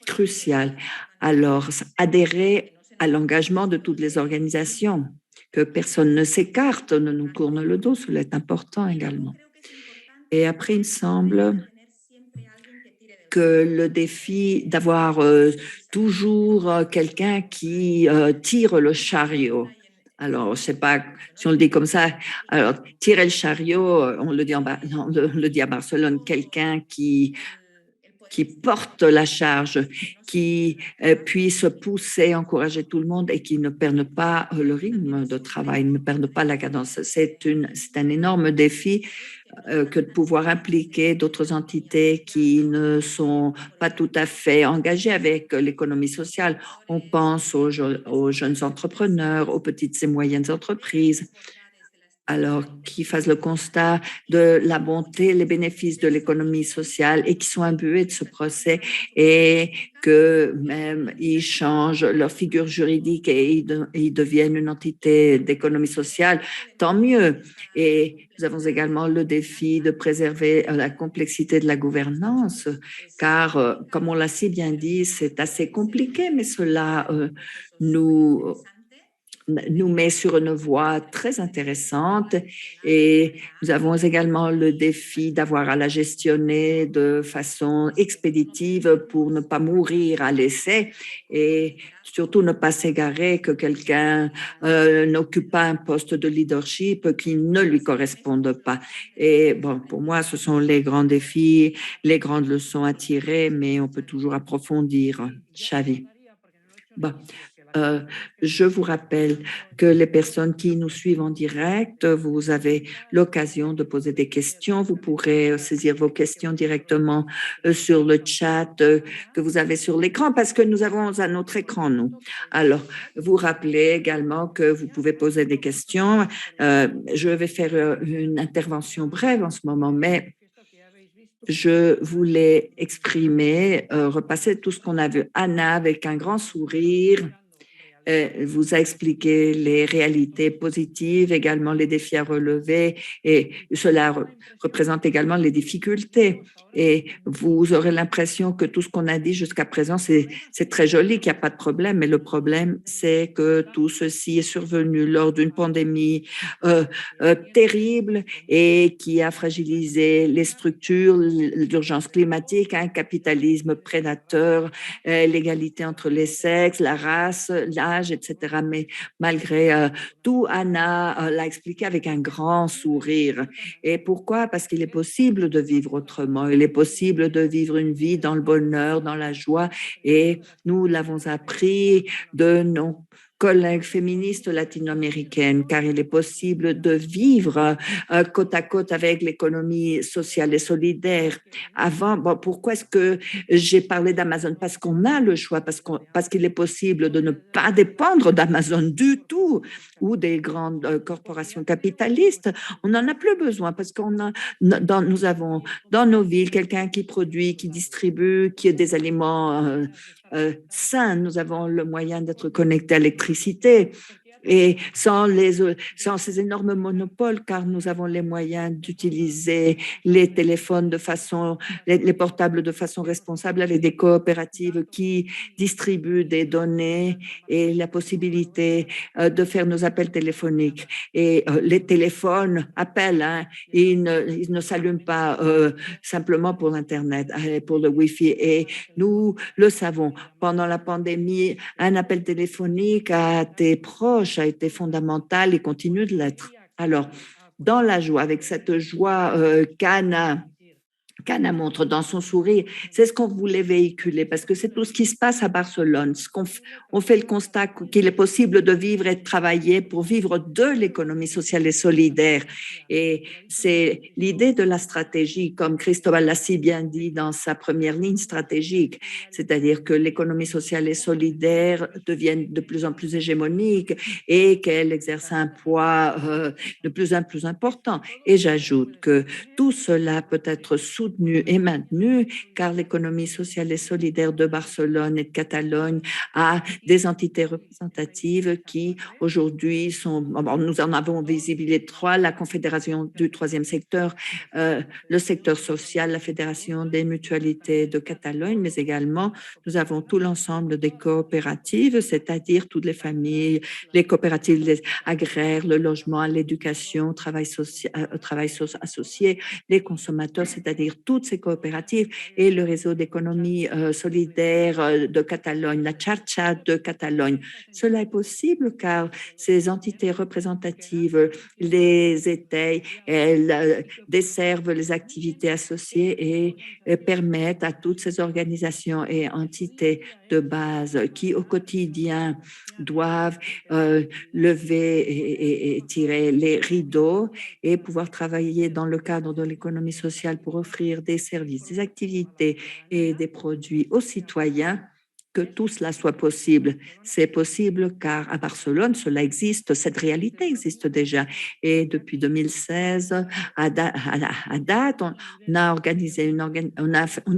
crucial. Alors, adhérer à l'engagement de toutes les organisations, que personne ne s'écarte, ne nous tourne le dos, cela est important également. Et après, il me semble que le défi d'avoir toujours quelqu'un qui tire le chariot. Alors, je ne sais pas si on le dit comme ça. Alors, tirer le chariot, on le dit, on le dit à Barcelone, quelqu'un qui porte la charge, qui puisse pousser, encourager tout le monde et qui ne perde pas le rythme de travail, ne perde pas la cadence. C'est un énorme défi que de pouvoir impliquer d'autres entités qui ne sont pas tout à fait engagées avec l'économie sociale. On pense aux jeunes entrepreneurs, aux petites et moyennes entreprises, alors qui fassent le constat de la bonté, les bénéfices de l'économie sociale et qui sont imbués de ce procès et que même ils changent leur figure juridique et ils deviennent une entité d'économie sociale, tant mieux. Et nous avons également le défi de préserver la complexité de la gouvernance, car comme on l'a si bien dit, c'est assez compliqué, mais cela nous met sur une voie très intéressante et nous avons également le défi d'avoir à la gestionner de façon expéditive pour ne pas mourir à l'essai et surtout ne pas s'égarer que quelqu'un n'occupe pas un poste de leadership qui ne lui corresponde pas. Et bon, pour moi, ce sont les grands défis, les grandes leçons à tirer, mais on peut toujours approfondir. Xavi. Bon, euh, je vous rappelle que les personnes qui nous suivent en direct, vous avez l'occasion de poser des questions. Vous pourrez saisir vos questions directement sur le chat que vous avez sur l'écran parce que nous avons un autre écran, nous. Alors, vous rappelez également que vous pouvez poser des questions. Je vais faire une intervention brève en ce moment, mais je voulais exprimer, repasser tout ce qu'on a vu. Anna avec un grand sourire vous a expliqué les réalités positives, également les défis à relever et cela représente également les difficultés. Et vous aurez l'impression que tout ce qu'on a dit jusqu'à présent, c'est très joli, qu'il n'y a pas de problème, mais le problème, c'est que tout ceci est survenu lors d'une pandémie terrible et qui a fragilisé les structures, l'urgence climatique, un capitalisme prédateur, l'égalité entre les sexes, la race, l'âge, etc. Mais malgré tout, Anna l'a expliqué avec un grand sourire. Et pourquoi? Parce qu'il est possible de vivre autrement. Il est possible de vivre une vie dans le bonheur, dans la joie. Et nous l'avons appris de nos collègues féministes latino-américaines, car il est possible de vivre côte à côte avec l'économie sociale et solidaire. Avant, bon, pourquoi est-ce que j'ai parlé d'Amazon? Parce qu'on a le choix, parce qu'il est possible de ne pas dépendre d'Amazon du tout ou des grandes corporations capitalistes. On n'en a plus besoin parce nous avons dans nos villes quelqu'un qui produit, qui distribue, qui a des aliments sains. Nous avons le moyen d'être connectés à l'électricité. Et sans ces énormes monopoles, car nous avons les moyens d'utiliser les téléphones les portables de façon responsable avec des coopératives qui distribuent des données et la possibilité de faire nos appels téléphoniques. Et les téléphones appellent, hein, ils ne s'allument pas simplement pour l'Internet, pour le Wi-Fi. Et nous le savons, pendant la pandémie, un appel téléphonique à tes proches a été fondamental et continue de l'être. Alors, dans la joie, avec cette joie qu'Anna qu'Anna montre dans son sourire, c'est ce qu'on voulait véhiculer parce que c'est tout ce qui se passe à Barcelone. On fait le constat qu'il est possible de vivre et de travailler pour vivre de l'économie sociale et solidaire. Et c'est l'idée de la stratégie, comme Cristóbal l'a si bien dit dans sa première ligne stratégique, c'est-à-dire que l'économie sociale et solidaire devienne de plus en plus hégémonique et qu'elle exerce un poids de plus en plus important. Et j'ajoute que tout cela peut être soutenu et maintenu car l'économie sociale et solidaire de Barcelone et de Catalogne a des entités représentatives qui aujourd'hui sont, bon, nous en avons visibilité trois, la Confédération du troisième secteur, le secteur social, la Fédération des mutualités de Catalogne, mais également nous avons tout l'ensemble des coopératives, c'est-à-dire toutes les familles, les coopératives agraires, le logement, l'éducation, travail associé, les consommateurs, c'est-à-dire toutes ces coopératives et le réseau d'économie solidaire de Catalogne, la Xarxa de Catalogne. Cela est possible car ces entités représentatives les étayent, elles desservent les activités associées et permettent à toutes ces organisations et entités de base qui au quotidien doivent lever et tirer les rideaux et pouvoir travailler dans le cadre de l'économie sociale pour offrir des services, des activités et des produits aux citoyens, que tout cela soit possible. C'est possible car à Barcelone, cela existe, cette réalité existe déjà. Et depuis 2016, à date, on a organisé une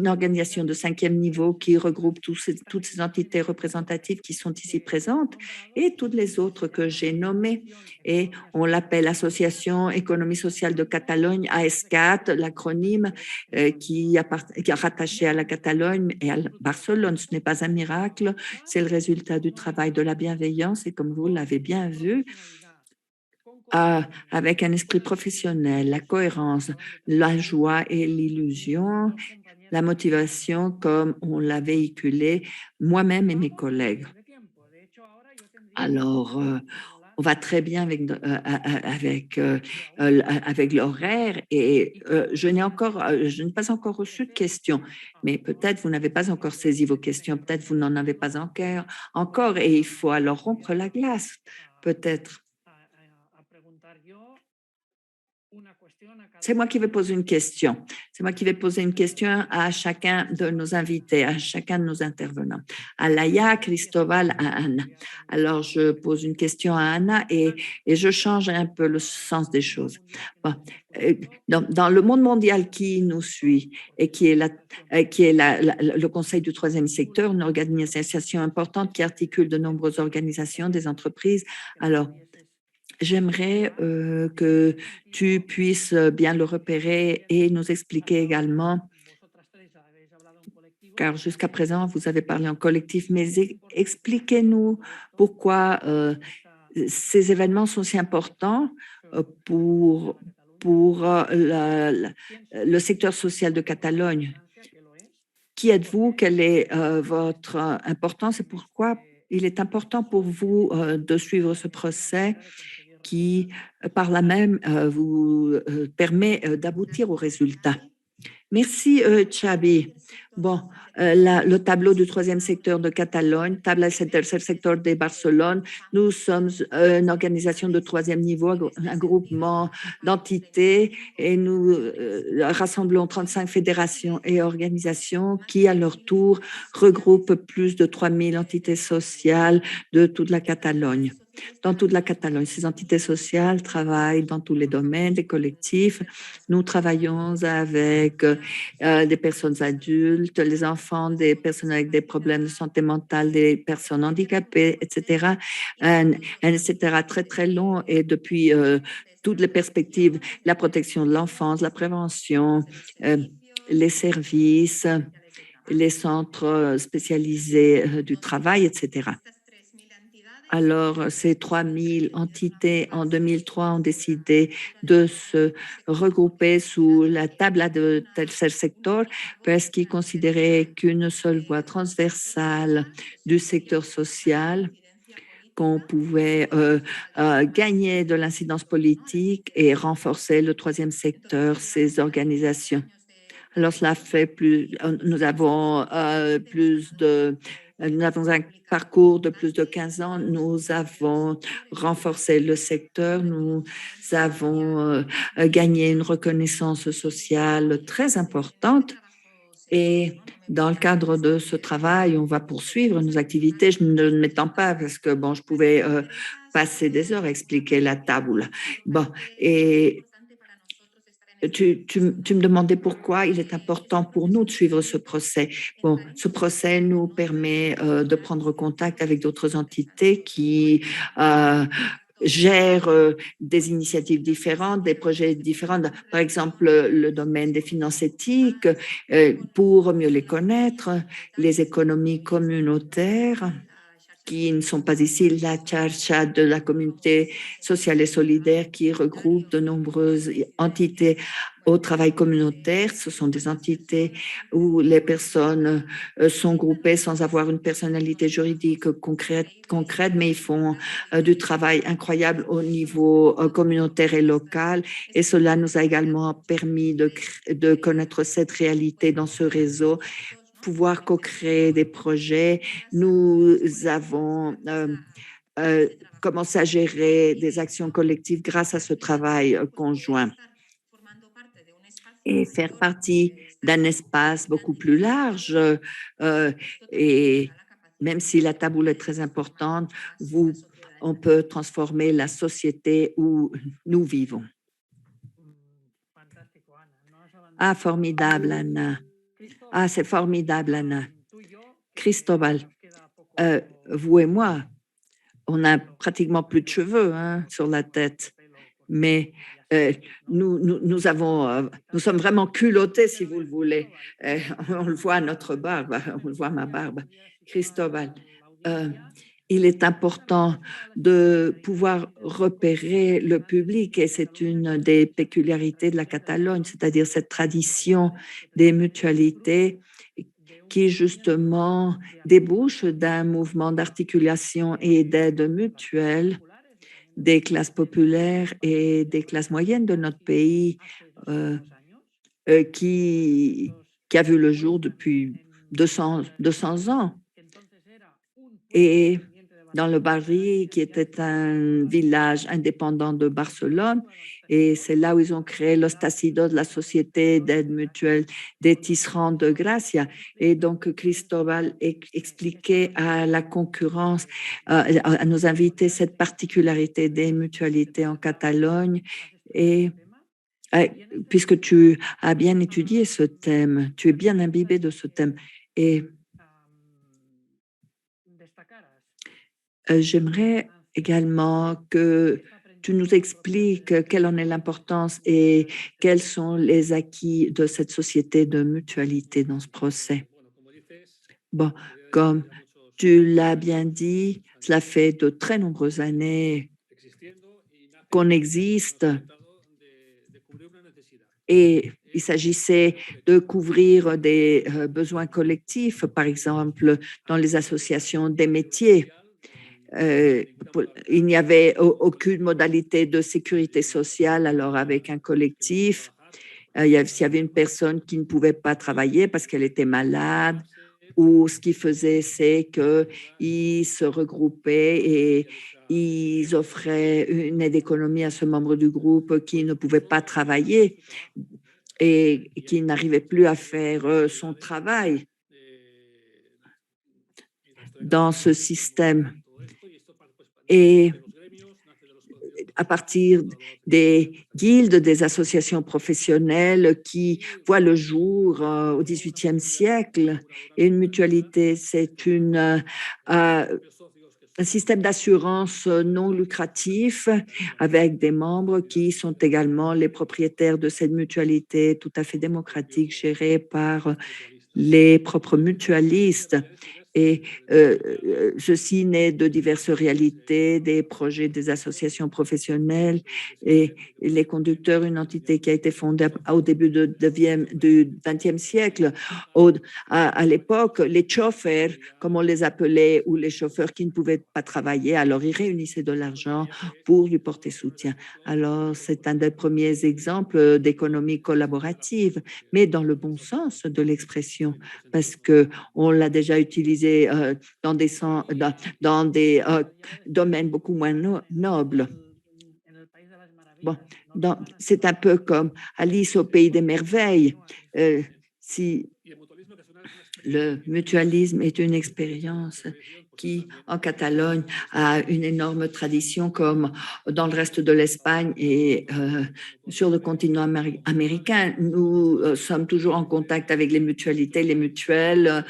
organisation de 5e niveau qui regroupe toutes ces entités représentatives qui sont ici présentes et toutes les autres que j'ai nommées. Et on l'appelle Association Économie sociale de Catalogne, ASCAT, l'acronyme qui est rattaché à la Catalogne et à Barcelone. Ce n'est pas un miracle, c'est le résultat du travail de la bienveillance et comme vous l'avez bien vu, avec un esprit professionnel, la cohérence, la joie et l'illusion, la motivation comme on l'a véhiculé moi-même et mes collègues. Alors, on va très bien avec l'horaire et je n'ai pas encore reçu de questions, mais peut-être vous n'avez pas encore saisi vos questions, peut-être vous n'en avez pas encore et il faut alors rompre la glace, peut-être. C'est moi qui vais poser une question. C'est moi qui vais poser une question à chacun de nos invités, à chacun de nos intervenants. À Laïa, Cristóbal, à Anna. Alors, je pose une question à Anna et je change un peu le sens des choses. Bon, dans le monde mondial qui nous suit et qui est le Conseil du troisième secteur, une organisation importante qui articule de nombreuses organisations, des entreprises. Alors, j'aimerais que tu puisses bien le repérer et nous expliquer également, car jusqu'à présent, vous avez parlé en collectif, mais expliquez-nous pourquoi ces événements sont si importants pour le secteur social de Catalogne. Qui êtes-vous? Quelle est votre importance et pourquoi il est important pour vous de suivre ce procès qui, par là même, vous permet d'aboutir aux résultats. Merci, Xavi. Bon, le tableau du troisième secteur de Catalogne, tableau del tercer sector de Barcelone. Nous sommes une organisation de troisième niveau, un groupement d'entités et nous rassemblons 35 fédérations et organisations qui, à leur tour, regroupent plus de 3000 entités sociales de toute la Catalogne. Dans toute la Catalogne, ces entités sociales travaillent dans tous les domaines, des collectifs. Nous travaillons avec des personnes adultes, les enfants, des personnes avec des problèmes de santé mentale, des personnes handicapées, etc. Etc. Très, très long et depuis toutes les perspectives, la protection de l'enfance, la prévention, les services, les centres spécialisés du travail, etc. Alors, ces 3000 entités en 2003 ont décidé de se regrouper sous la table de tel secteur parce qu'ils considéraient qu'une seule voie transversale du secteur social, qu'on pouvait gagner de l'incidence politique et renforcer le troisième secteur, ces organisations. Alors, cela fait nous avons nous avons un parcours de plus de 15 ans. Nous avons renforcé le secteur. Nous avons gagné une reconnaissance sociale très importante. Et dans le cadre de ce travail, on va poursuivre nos activités. Je ne m'étends pas parce que bon, je pouvais passer des heures à expliquer la table. Bon, et tu me demandais pourquoi il est important pour nous de suivre ce procès. Bon, ce procès nous permet de prendre contact avec d'autres entités qui gèrent des initiatives différentes, des projets différents. Par exemple, le domaine des finances éthiques, pour mieux les connaître, les économies communautaires qui ne sont pas ici, la Charcha de la communauté sociale et solidaire qui regroupe de nombreuses entités au travail communautaire. Ce sont des entités où les personnes sont groupées sans avoir une personnalité juridique concrète, mais ils font du travail incroyable au niveau communautaire et local. Et cela nous a également permis de connaître cette réalité dans ce réseau, pouvoir co-créer des projets. Nous avons commencé à gérer des actions collectives grâce à ce travail conjoint et faire partie d'un espace beaucoup plus large. Et même si la table est très importante, on peut transformer la société où nous vivons. Ah, formidable, Anna. Ah, c'est formidable, Anna. Cristóbal, vous et moi, on n'a pratiquement plus de cheveux sur la tête, mais nous sommes vraiment culottés, si vous le voulez. On le voit à notre barbe, on le voit à ma barbe. Cristóbal, il est important de pouvoir repérer le public et c'est une des péculiarités de la Catalogne, c'est-à-dire cette tradition des mutualités qui justement débouche d'un mouvement d'articulation et d'aide mutuelle des classes populaires et des classes moyennes de notre pays qui a vu le jour depuis 200 ans. Et dans le Barri, qui était un village indépendant de Barcelone. Et c'est là où ils ont créé l'Ostacido, de la Société d'aide mutuelle des tisserands de Gracia. Et donc, Cristóbal expliquait à la concurrence, à nos invités, cette particularité des mutualités en Catalogne. Et puisque tu as bien étudié ce thème, tu es bien imbibé de ce thème. Et j'aimerais également que tu nous expliques quelle en est l'importance et quels sont les acquis de cette société de mutualité dans ce procès. Bon, comme tu l'as bien dit, cela fait de très nombreuses années qu'on existe et il s'agissait de couvrir des besoins collectifs, par exemple, dans les associations des métiers. Il n'y avait aucune modalité de sécurité sociale, alors avec un collectif, s'il y avait une personne qui ne pouvait pas travailler parce qu'elle était malade, ou ce qu'ils faisaient, c'est qu'ils se regroupaient et ils offraient une aide économique à ce membre du groupe qui ne pouvait pas travailler et qui n'arrivait plus à faire son travail dans ce système. Et à partir des guildes, des associations professionnelles qui voient le jour au XVIIIe siècle. Et une mutualité, c'est un système d'assurance non lucratif avec des membres qui sont également les propriétaires de cette mutualité tout à fait démocratique gérée par les propres mutualistes. Et ceci naît de diverses réalités, des projets, des associations professionnelles et les conducteurs, une entité qui a été fondée au début du XXe siècle. À l'époque, les chauffeurs, comme on les appelait, ou les chauffeurs qui ne pouvaient pas travailler, alors ils réunissaient de l'argent pour lui porter soutien. Alors, c'est un des premiers exemples d'économie collaborative, mais dans le bon sens de l'expression, parce qu'on l'a déjà utilisé dans des domaines beaucoup moins nobles. Bon, c'est un peu comme Alice au pays des merveilles. Si le mutualisme est une expérience qui, en Catalogne, a une énorme tradition, comme dans le reste de l'Espagne et sur le continent américain. Nous sommes toujours en contact avec les mutualités, les mutuelles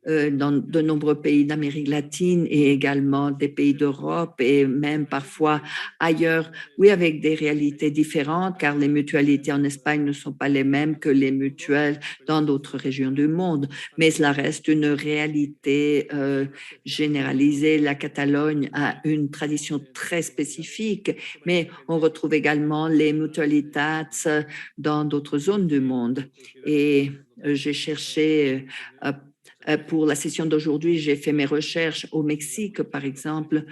dans de nombreux pays d'Amérique latine et également des pays d'Europe et même parfois ailleurs, oui, avec des réalités différentes, car les mutualités en Espagne ne sont pas les mêmes que les mutuelles dans d'autres régions du monde, mais cela reste une réalité généralisée. La Catalogne a une tradition très spécifique, mais on retrouve également les mutualitats dans d'autres zones du monde. Et j'ai cherché pour la session d'aujourd'hui, j'ai fait mes recherches au Mexique, par exemple,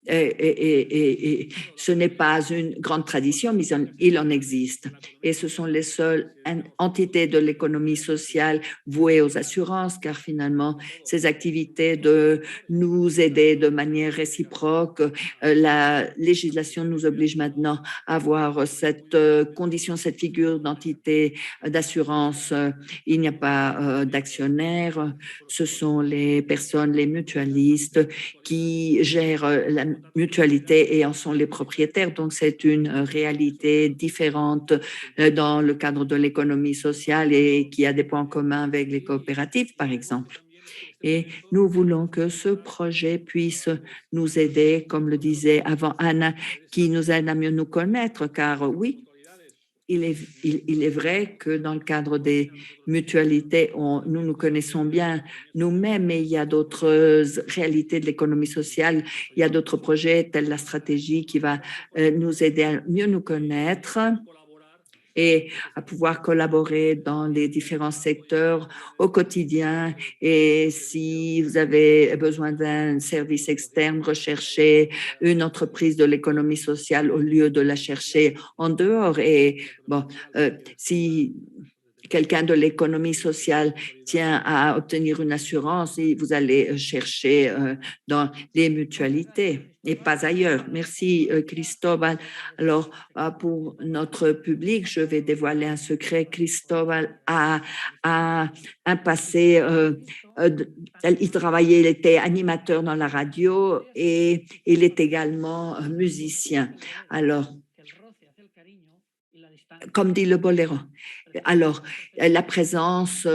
et ce n'est pas une grande tradition, mais il en existe. Et ce sont les seules entités de l'économie sociale vouées aux assurances, car finalement, ces activités de nous aider de manière réciproque, la législation nous oblige maintenant à avoir cette condition, cette figure d'entité d'assurance. Il n'y a pas d'actionnaire, ce sont les personnes, les mutualistes qui gèrent la mutualité et en sont les propriétaires. Donc, c'est une réalité différente dans le cadre de l'économie sociale et qui a des points communs avec les coopératives, par exemple. Et nous voulons que ce projet puisse nous aider, comme le disait avant Anna, qui nous aide à mieux nous connaître, car oui, il est vrai que dans le cadre des mutualités, nous connaissons bien nous-mêmes, mais il y a d'autres réalités de l'économie sociale, il y a d'autres projets tels la stratégie qui va nous aider à mieux nous connaître et à pouvoir collaborer dans les différents secteurs au quotidien. Et si vous avez besoin d'un service externe, recherchez une entreprise de l'économie sociale au lieu de la chercher en dehors. Et bon, si quelqu'un de l'économie sociale tient à obtenir une assurance, et vous allez chercher dans les mutualités et pas ailleurs. Merci, Cristobal. Alors, pour notre public, je vais dévoiler un secret. Cristobal a un passé, il travaillait, il était animateur dans la radio et il est également musicien. Alors, comme dit le boléro. Alors, la présence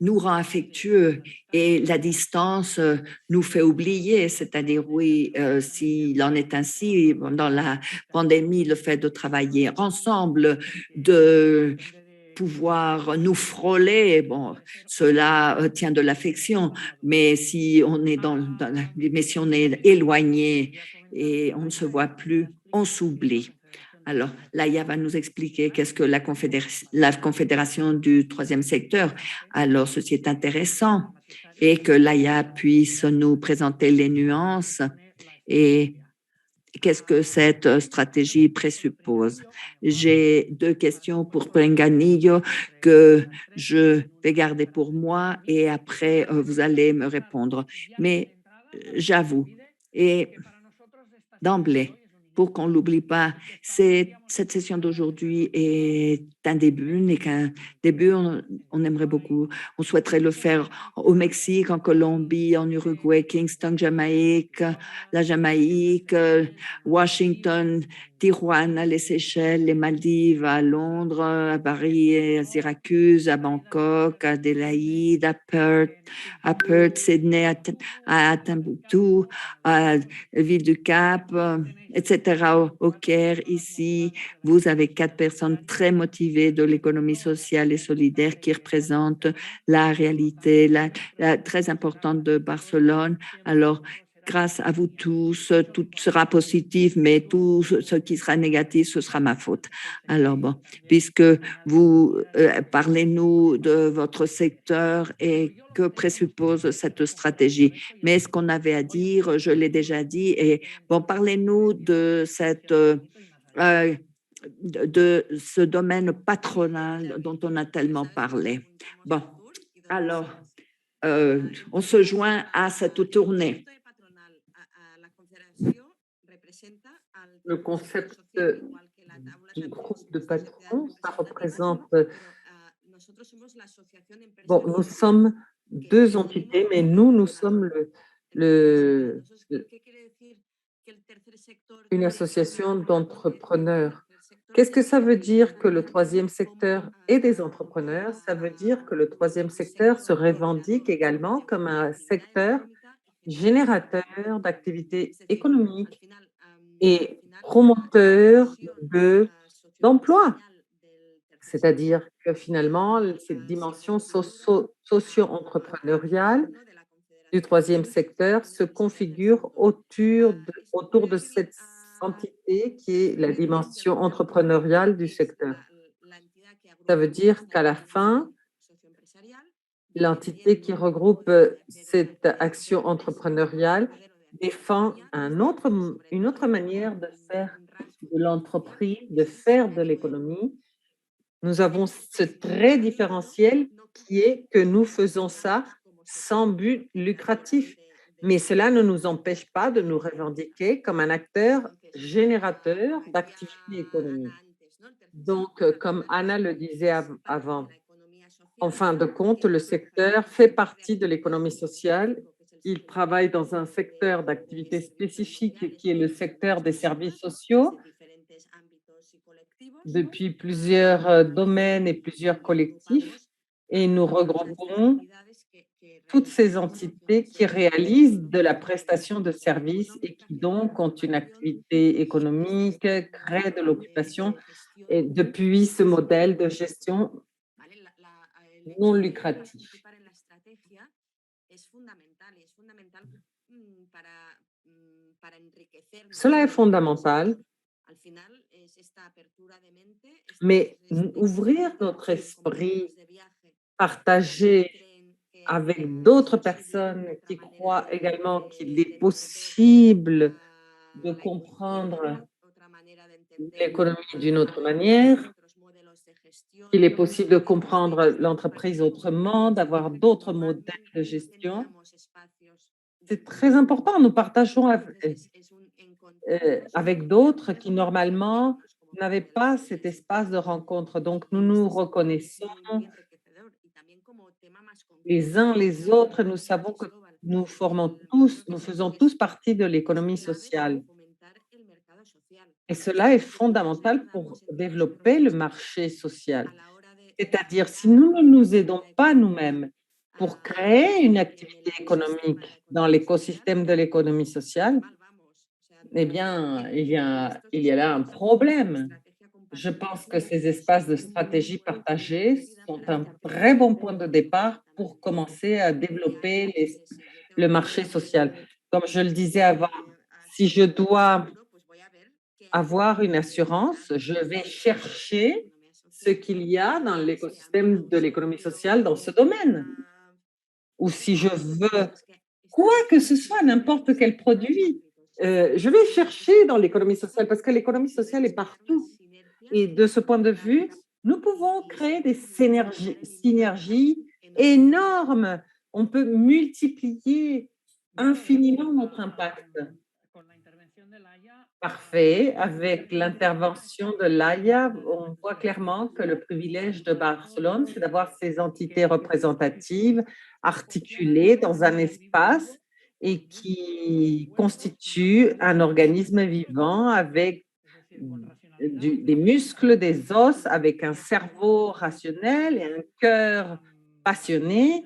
nous rend affectueux et la distance nous fait oublier, c'est-à-dire, oui, s'il en est ainsi, dans la pandémie, le fait de travailler ensemble, de pouvoir nous frôler, bon, cela tient de l'affection, mais si on est mais si on est éloigné et on ne se voit plus, on s'oublie. Alors, Laïa va nous expliquer qu'est-ce que la confédération du troisième secteur. Alors, ceci est intéressant et que Laïa puisse nous présenter les nuances et qu'est-ce que cette stratégie présuppose. J'ai deux questions pour Prenganillo que je vais garder pour moi et après, vous allez me répondre. Mais j'avoue, et d'emblée, pour qu'on ne l'oublie pas, cette session d'aujourd'hui est un début, n'est qu'un début. On aimerait beaucoup, on souhaiterait le faire au Mexique, en Colombie, en Uruguay, Kingston, Jamaïque, la Jamaïque, Washington, Tijuana, les Seychelles, les Maldives, à Londres, à Paris, à Syracuse, à Bangkok, à Adélaïde, à Perth, Sydney, à Timbuktu, à Ville du Cap, etc., au Caire, ici, vous avez 4 personnes très motivées de l'économie sociale et solidaire qui représentent la réalité très importante de Barcelone. Alors, grâce à vous tous, tout sera positif, mais tout ce qui sera négatif, ce sera ma faute. Alors bon, puisque vous parlez-nous de votre secteur et que présuppose cette stratégie. Mais ce qu'on avait à dire, je l'ai déjà dit. Et bon, parlez-nous de de ce domaine patronal dont on a tellement parlé. Bon, alors, on se joint à cette tournée. Le concept du groupe de patrons, ça représente… Bon, nous sommes deux entités, mais nous sommes une association d'entrepreneurs. Qu'est-ce que ça veut dire que le troisième secteur est des entrepreneurs? Ça veut dire que le troisième secteur se revendique également comme un secteur générateur d'activités économiques et promoteur d'emploi. C'est-à-dire que finalement, cette dimension socio-entrepreneuriale du troisième secteur se configure autour de cette entité qui est la dimension entrepreneuriale du secteur. Ça veut dire qu'à la fin, l'entité qui regroupe cette action entrepreneuriale défend une autre manière de faire de l'entreprise, de faire de l'économie. Nous avons ce trait différentiel qui est que nous faisons ça sans but lucratif. Mais cela ne nous empêche pas de nous revendiquer comme un acteur générateur d'activités économiques. Donc, comme Anna le disait avant, en fin de compte, le secteur fait partie de l'économie sociale. Il travaille dans un secteur d'activité spécifique qui est le secteur des services sociaux depuis plusieurs domaines et plusieurs collectifs, et nous regroupons toutes ces entités qui réalisent de la prestation de services et qui donc ont une activité économique, créent de l'occupation, et depuis ce modèle de gestion non lucratif. Cela est fondamental, mais ouvrir notre esprit, partager avec d'autres personnes qui croient également qu'il est possible de comprendre l'économie d'une autre manière, qu'il est possible de comprendre l'entreprise autrement, d'avoir d'autres modèles de gestion. C'est très important. Nous partageons avec d'autres qui, normalement, n'avaient pas cet espace de rencontre. Donc, nous nous reconnaissons les uns les autres. Nous savons que nous faisons tous partie de l'économie sociale. Et cela est fondamental pour développer le marché social. C'est-à-dire, si nous ne nous aidons pas nous-mêmes pour créer une activité économique dans l'écosystème de l'économie sociale, eh bien, il y a là un problème. Je pense que ces espaces de stratégie partagée sont un très bon point de départ pour commencer à développer le marché social. Comme je le disais avant, si je dois avoir une assurance, je vais chercher ce qu'il y a dans l'écosystème de l'économie sociale dans ce domaine. Ou si je veux quoi que ce soit, n'importe quel produit, je vais chercher dans l'économie sociale parce que l'économie sociale est partout. Et de ce point de vue, nous pouvons créer des synergies énormes. On peut multiplier infiniment notre impact. Parfait. Avec l'intervention de l'AIA, on voit clairement que le privilège de Barcelone, c'est d'avoir ces entités représentatives articulées dans un espace et qui constituent un organisme vivant avec des muscles, des os, avec un cerveau rationnel et un cœur passionné.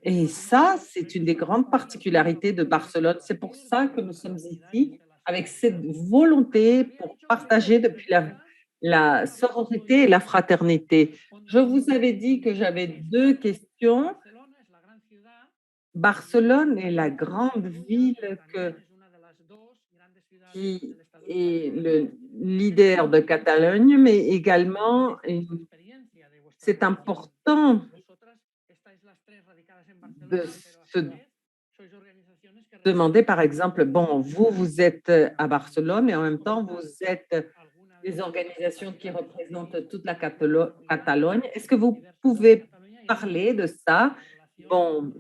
Et ça, c'est une des grandes particularités de Barcelone. C'est pour ça que nous sommes ici, avec cette volonté pour partager depuis la sororité et la fraternité. Je vous avais dit que j'avais 2 questions. Barcelone est la grande ville qui est le leader de Catalogne, mais également c'est important de se demander, par exemple, bon, vous êtes à Barcelone et en même temps, vous êtes des organisations qui représentent toute la Catalogne. Est-ce que vous pouvez parler de ça? Bon,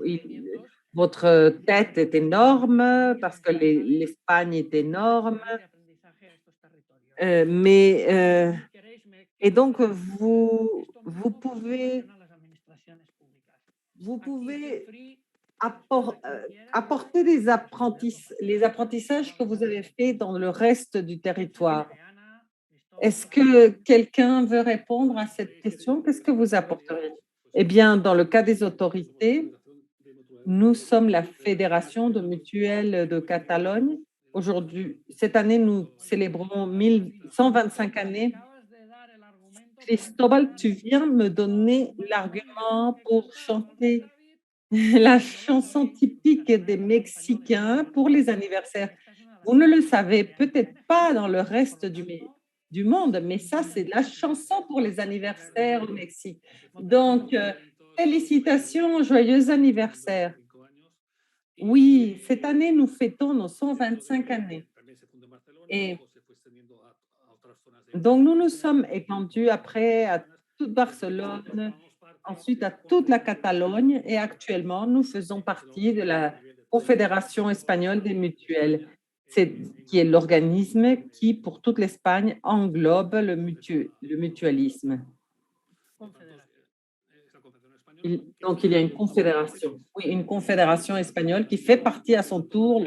votre tête est énorme parce que l'Espagne est énorme, mais et donc vous pouvez apporter les apprentissages que vous avez faits dans le reste du territoire. Est-ce que quelqu'un veut répondre à cette question? Qu'est-ce que vous apporteriez? Eh bien, dans le cas des autorités, nous sommes la Fédération de mutuelles de Catalogne. Aujourd'hui, cette année, nous célébrons 125 années. Cristobal, tu viens me donner l'argument pour chanter la chanson typique des Mexicains pour les anniversaires. Vous ne le savez peut-être pas dans le reste du monde, mais ça, c'est la chanson pour les anniversaires au Mexique. Donc, félicitations, joyeux anniversaire. Oui, cette année, nous fêtons nos 125 années. Et donc, nous nous sommes étendus après à toute Barcelone, ensuite à toute la Catalogne et actuellement, nous faisons partie de la Confédération espagnole des mutuelles, qui est l'organisme qui, pour toute l'Espagne, englobe le mutualisme. Donc, il y a une confédération, oui, une confédération espagnole qui fait partie à son tour,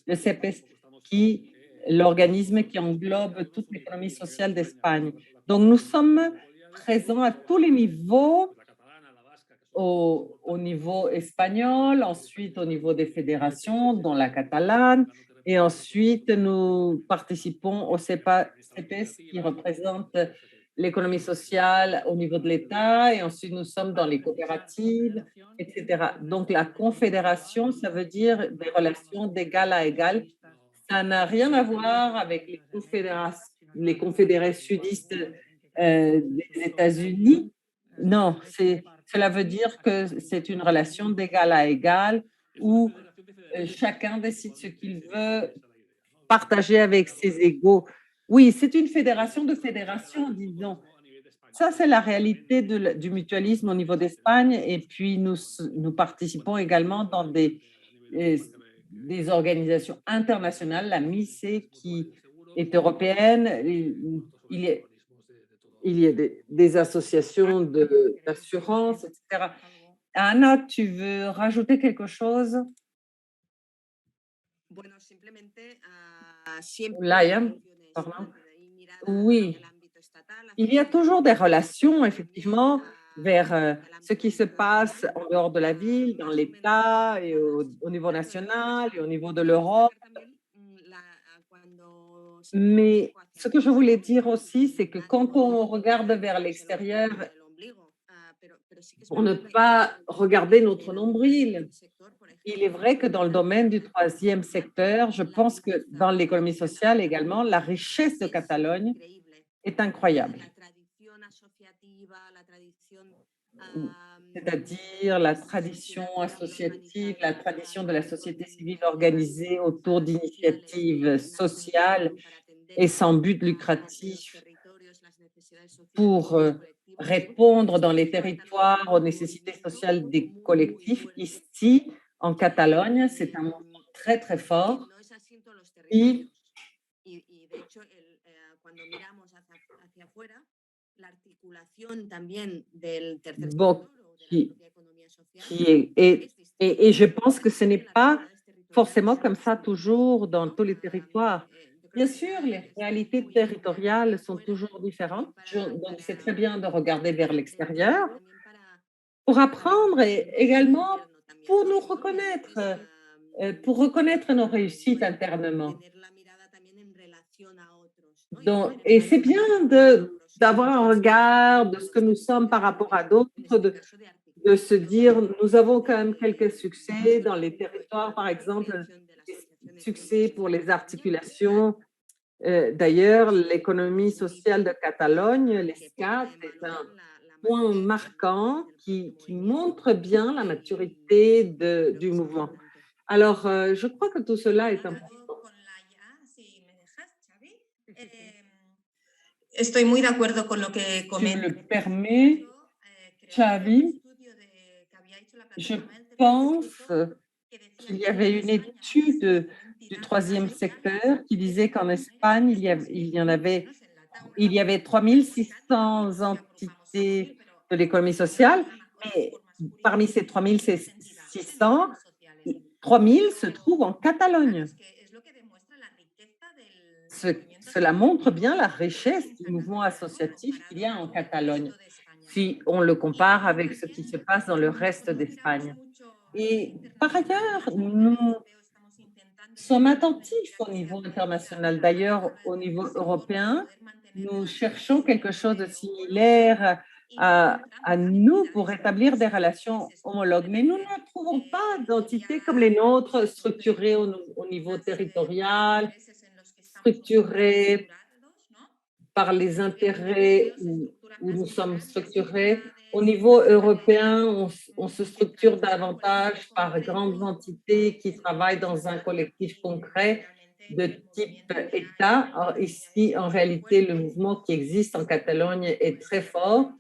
le CEPES, qui l'organisme qui englobe toute l'économie sociale d'Espagne. Donc, nous sommes présents à tous les niveaux, au niveau espagnol, ensuite au niveau des fédérations, dont la catalane, et ensuite nous participons au CEPES qui représente l'économie sociale au niveau de l'État, et ensuite nous sommes dans les coopératives, etc. Donc la confédération, ça veut dire des relations d'égal à égal. Ça n'a rien à voir avec les confédérés sudistes des États-Unis. Non, cela veut dire que c'est une relation d'égal à égal où chacun décide ce qu'il veut partager avec ses égaux. Oui, c'est une fédération de fédérations, disons. Ça, c'est la réalité du mutualisme au niveau d'Espagne. Et puis, nous participons également dans des organisations internationales, la MICE qui est européenne. Il y a des associations d'assurance, etc. Anna, tu veux rajouter quelque chose? Laia, pardon. Oui, il y a toujours des relations, effectivement, vers ce qui se passe en dehors de la ville, dans l'État, et au niveau national et au niveau de l'Europe. Mais ce que je voulais dire aussi, c'est que quand on regarde vers l'extérieur, pour ne pas regarder notre nombril, il est vrai que dans le domaine du troisième secteur, je pense que dans l'économie sociale également, la richesse de Catalogne est incroyable. C'est-à-dire la tradition associative, la tradition de la société civile organisée autour d'initiatives sociales et sans but lucratif pour répondre dans les territoires aux nécessités sociales des collectifs. Ici, en Catalogne, c'est un mouvement très, très fort qui, bon, qui et je pense que ce n'est pas forcément comme ça toujours dans tous les territoires. Bien sûr, les réalités territoriales sont toujours différentes, donc c'est très bien de regarder vers l'extérieur pour apprendre et également pour nous reconnaître, pour reconnaître nos réussites internement. Et c'est bien d'avoir un regard de ce que nous sommes par rapport à d'autres, de se dire, nous avons quand même quelques succès dans les territoires, par exemple, succès pour les articulations. D'ailleurs, l'économie sociale de Catalogne, l'ESCAT, est un point marquant qui montre bien la maturité du mouvement. Alors, je crois que tout cela est important. Estoy muy de acuerdo con lo que Si tu me comenta. le permets, Xavi, je pense qu'il y avait une étude du troisième secteur qui disait qu'en Espagne, il y avait 3600 entités de l'économie sociale, mais parmi ces 3600, 3000 se trouvent en Catalogne. Cela montre bien la richesse du mouvement associatif qu'il y a en Catalogne, si on le compare avec ce qui se passe dans le reste d'Espagne. Et par ailleurs, nous sommes attentifs au niveau international. D'ailleurs, au niveau européen, nous cherchons quelque chose de similaire à nous pour établir des relations homologues. Mais nous ne trouvons pas d'entités comme les nôtres structurées au niveau territorial, structurées par les intérêts où nous sommes structurés. Au niveau européen, on se structure davantage par grandes entités qui travaillent dans un collectif concret de type État. Or, ici, en réalité, le mouvement qui existe en Catalogne est très fort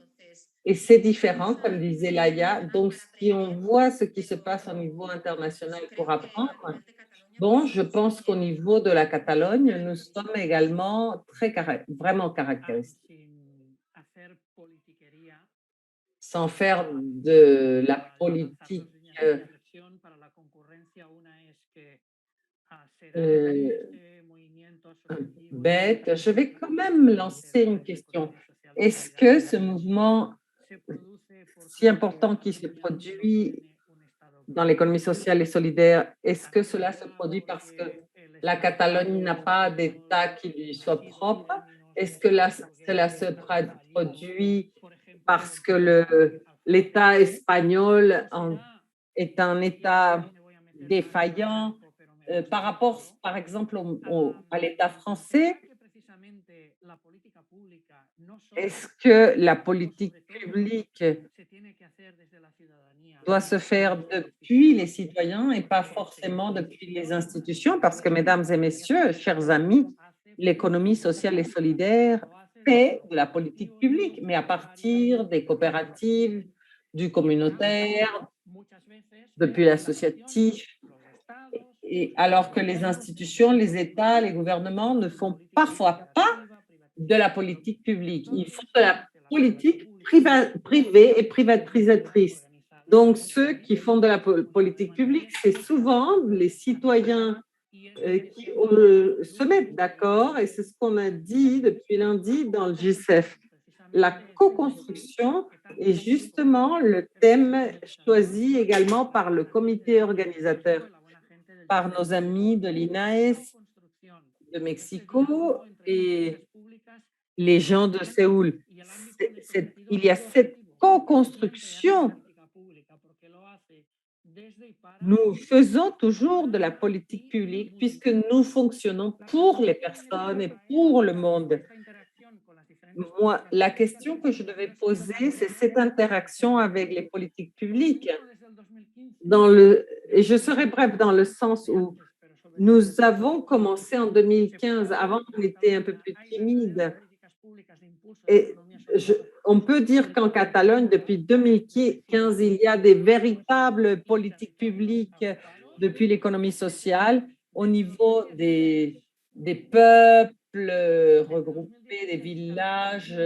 et c'est différent, comme disait Laia. Donc, si on voit ce qui se passe au niveau international pour apprendre, bon, je pense qu'au niveau de la Catalogne, nous sommes également vraiment caractéristiques. Sans faire de la politique bête, je vais quand même lancer une question. Est-ce que ce mouvement si important qui se produit dans l'économie sociale et solidaire, est-ce que cela se produit parce que la Catalogne n'a pas d'État qui lui soit propre? Est-ce que cela se produit parce que l'État espagnol est un État défaillant par rapport, par exemple, à l'État français? Est-ce que la politique publique doit se faire depuis les citoyens et pas forcément depuis les institutions? Parce que, mesdames et messieurs, chers amis, l'économie sociale et solidaire fait de la politique publique, mais à partir des coopératives, du communautaire, depuis l'associatif, et alors que les institutions, les États, les gouvernements ne font parfois pas de la politique publique. Ils font de la politique privée et privatisatrice. Donc, ceux qui font de la politique publique, c'est souvent les citoyens qui se mettent d'accord, et c'est ce qu'on a dit depuis lundi dans le GICEF. La co-construction est justement le thème choisi également par le comité organisateur, par nos amis de l'INAES, de Mexico et les gens de Séoul. Il y a cette co-construction. Nous faisons toujours de la politique publique puisque nous fonctionnons pour les personnes et pour le monde. Moi, la question que je devais poser, c'est cette interaction avec les politiques publiques. Et je serai bref dans le sens où nous avons commencé en 2015, avant on était un peu plus timide. Et on peut dire qu'en Catalogne, depuis 2015, il y a des véritables politiques publiques depuis l'économie sociale au niveau des peuples regroupés, des villages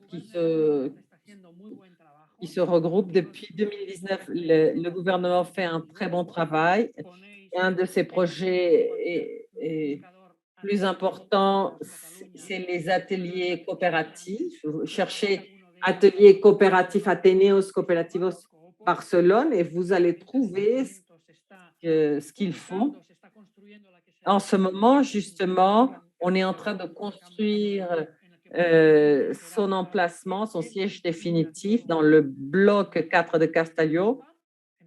qui se regroupent. Depuis 2019, le gouvernement fait un très bon travail. Un de ces projets plus important, c'est les ateliers coopératifs. Vous cherchez ateliers coopératifs Athénéos Cooperativos Barcelone et vous allez trouver ce qu'ils font. En ce moment, justement, On est en train de construire son emplacement, son siège définitif dans le bloc 4 de Castelló,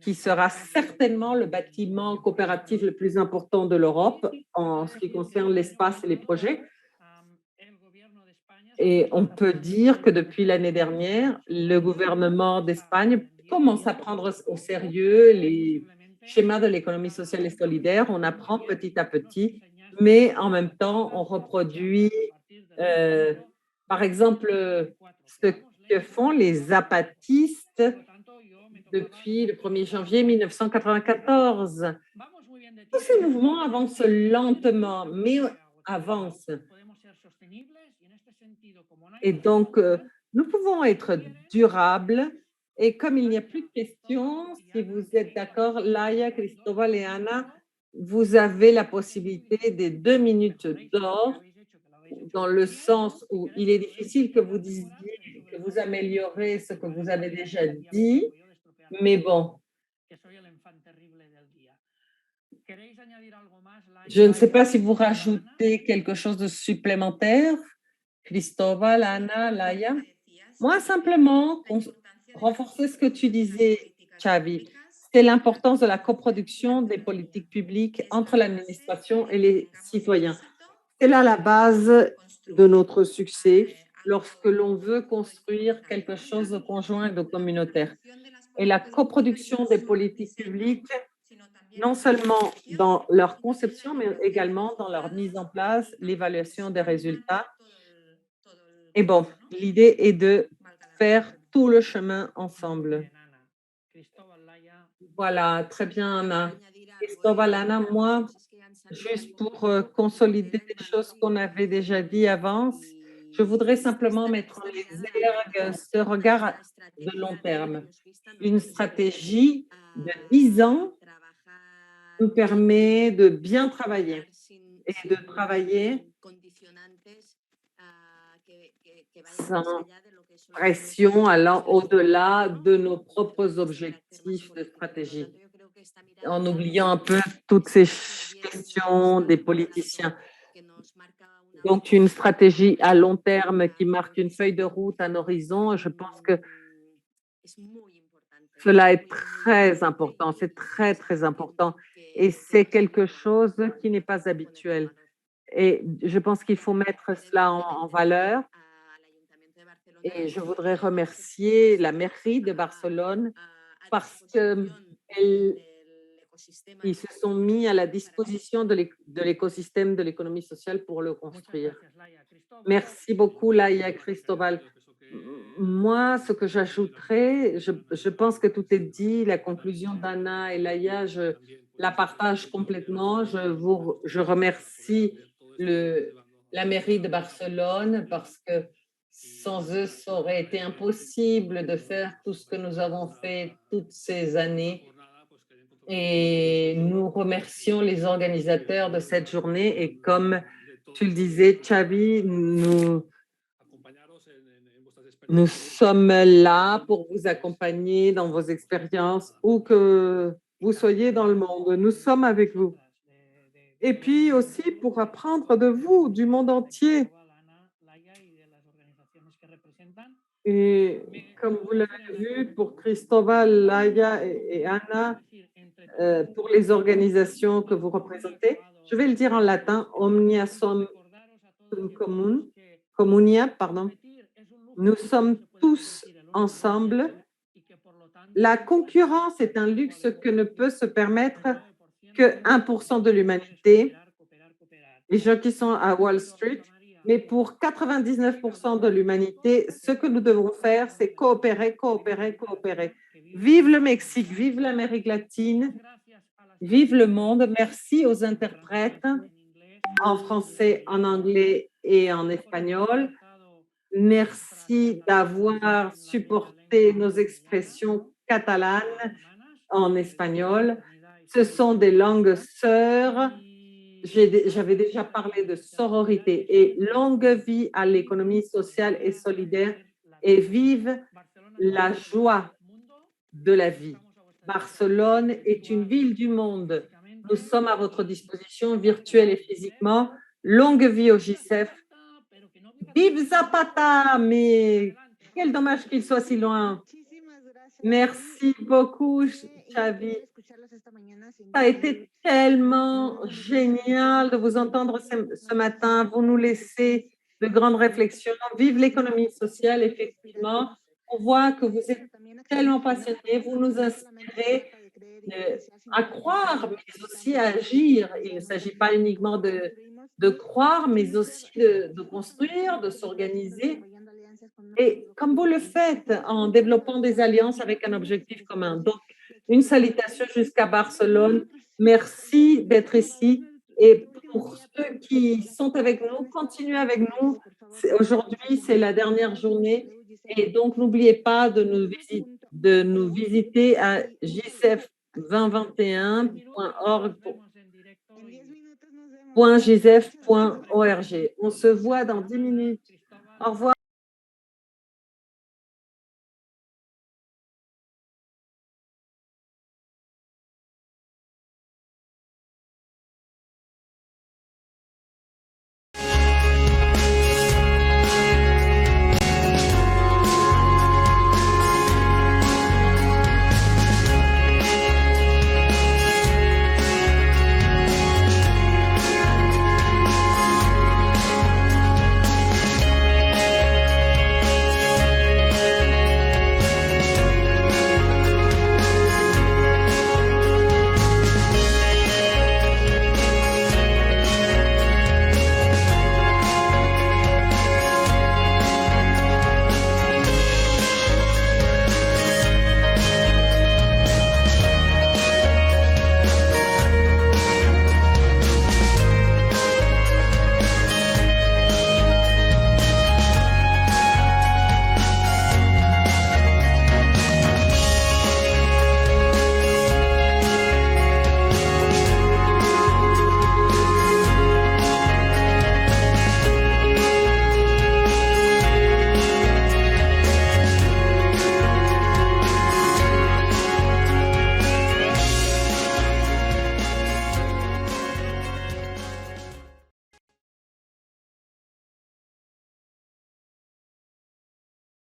qui sera certainement le bâtiment coopératif le plus important de l'Europe en ce qui concerne l'espace et les projets. Et on peut dire que depuis l'année dernière, le gouvernement d'Espagne commence à prendre au sérieux les schémas de l'économie sociale et solidaire. On apprend petit à petit, mais en même temps, on reproduit, par exemple, ce que font les zapatistes depuis le 1er janvier 1994. Tous ces mouvements avancent lentement, mais avancent. Et donc, nous pouvons être durables. Et comme il n'y a plus de questions, si vous êtes d'accord, Laia, Cristóbal et Anna, vous avez la possibilité des 2 minutes d'or, dans le sens où il est difficile que vous disiez, que vous améliorez ce que vous avez déjà dit, mais bon. Je ne sais pas si vous rajoutez quelque chose de supplémentaire, Cristóbal, Anna, Laia. Moi, simplement, renforcer ce que tu disais, Xavi, c'est l'importance de la coproduction des politiques publiques entre l'administration et les citoyens. C'est là la base de notre succès lorsque l'on veut construire quelque chose de conjoint et de communautaire. Et la coproduction des politiques publiques, non seulement dans leur conception, mais également dans leur mise en place, l'évaluation des résultats. Et bon, l'idée est de faire tout le chemin ensemble. Voilà, très bien, Anna. Cristóbal, Anna, moi, juste pour consolider des choses qu'on avait déjà dit avant, je voudrais simplement mettre en exergue ce regard de long terme. Une stratégie de 10 ans nous permet de bien travailler et de travailler sans pression allant au-delà de nos propres objectifs de stratégie, en oubliant un peu toutes ces questions des politiciens. Donc, une stratégie à long terme qui marque une feuille de route, un horizon, je pense que cela est très important, c'est très, très important. Et c'est quelque chose qui n'est pas habituel. Et je pense qu'il faut mettre cela en valeur. Et je voudrais remercier la mairie de Barcelone parce qu'ils se sont mis à la disposition de l'écosystème de l'économie sociale pour le construire. Merci beaucoup, Laia, Cristóbal. Moi, ce que j'ajouterais, je pense que tout est dit. La conclusion d'Anna et Laia, je la partage complètement. Je remercie la mairie de Barcelone parce que sans eux, ça aurait été impossible de faire tout ce que nous avons fait toutes ces années. Et nous remercions les organisateurs de cette journée. Et comme tu le disais, Xavi, nous sommes là pour vous accompagner dans vos expériences, où que vous soyez dans le monde. Nous sommes avec vous. Et puis aussi pour apprendre de vous, du monde entier. Et comme vous l'avez vu, pour Cristóbal, Laia et Anna, pour les organisations que vous représentez, je vais le dire en latin, omnia sum communia, pardon. Nous sommes tous ensemble. La concurrence est un luxe que ne peut se permettre que 1% de l'humanité, les gens qui sont à Wall Street. Mais pour 99% de l'humanité, ce que nous devons faire, c'est coopérer, coopérer, coopérer. Vive le Mexique, vive l'Amérique latine, vive le monde. Merci aux interprètes en français, en anglais et en espagnol. Merci d'avoir supporté nos expressions catalanes en espagnol. Ce sont des langues sœurs. J'avais déjà parlé de sororité et longue vie à l'économie sociale et solidaire et vive la joie de la vie. Barcelone est une ville du monde. Nous sommes à votre disposition virtuelle et physiquement. Longue vie au JCEF. Vive Zapata, mais quel dommage qu'il soit si loin. Merci beaucoup, Xavi. Ça a été tellement génial de vous entendre ce matin. Vous nous laissez de grandes réflexions. Vive l'économie sociale, effectivement. On voit que vous êtes tellement passionnés, vous nous inspirez à croire, mais aussi à agir. Il ne s'agit pas uniquement de croire, mais aussi de construire, de s'organiser. Et comme vous le faites en développant des alliances avec un objectif commun. Donc, une salutation jusqu'à Barcelone. Merci d'être ici. Et pour ceux qui sont avec nous, continuez avec nous. Aujourd'hui, c'est la dernière journée. Et donc, n'oubliez pas de nous visiter à jcef2021.org. On se voit dans 10 minutes. Au revoir.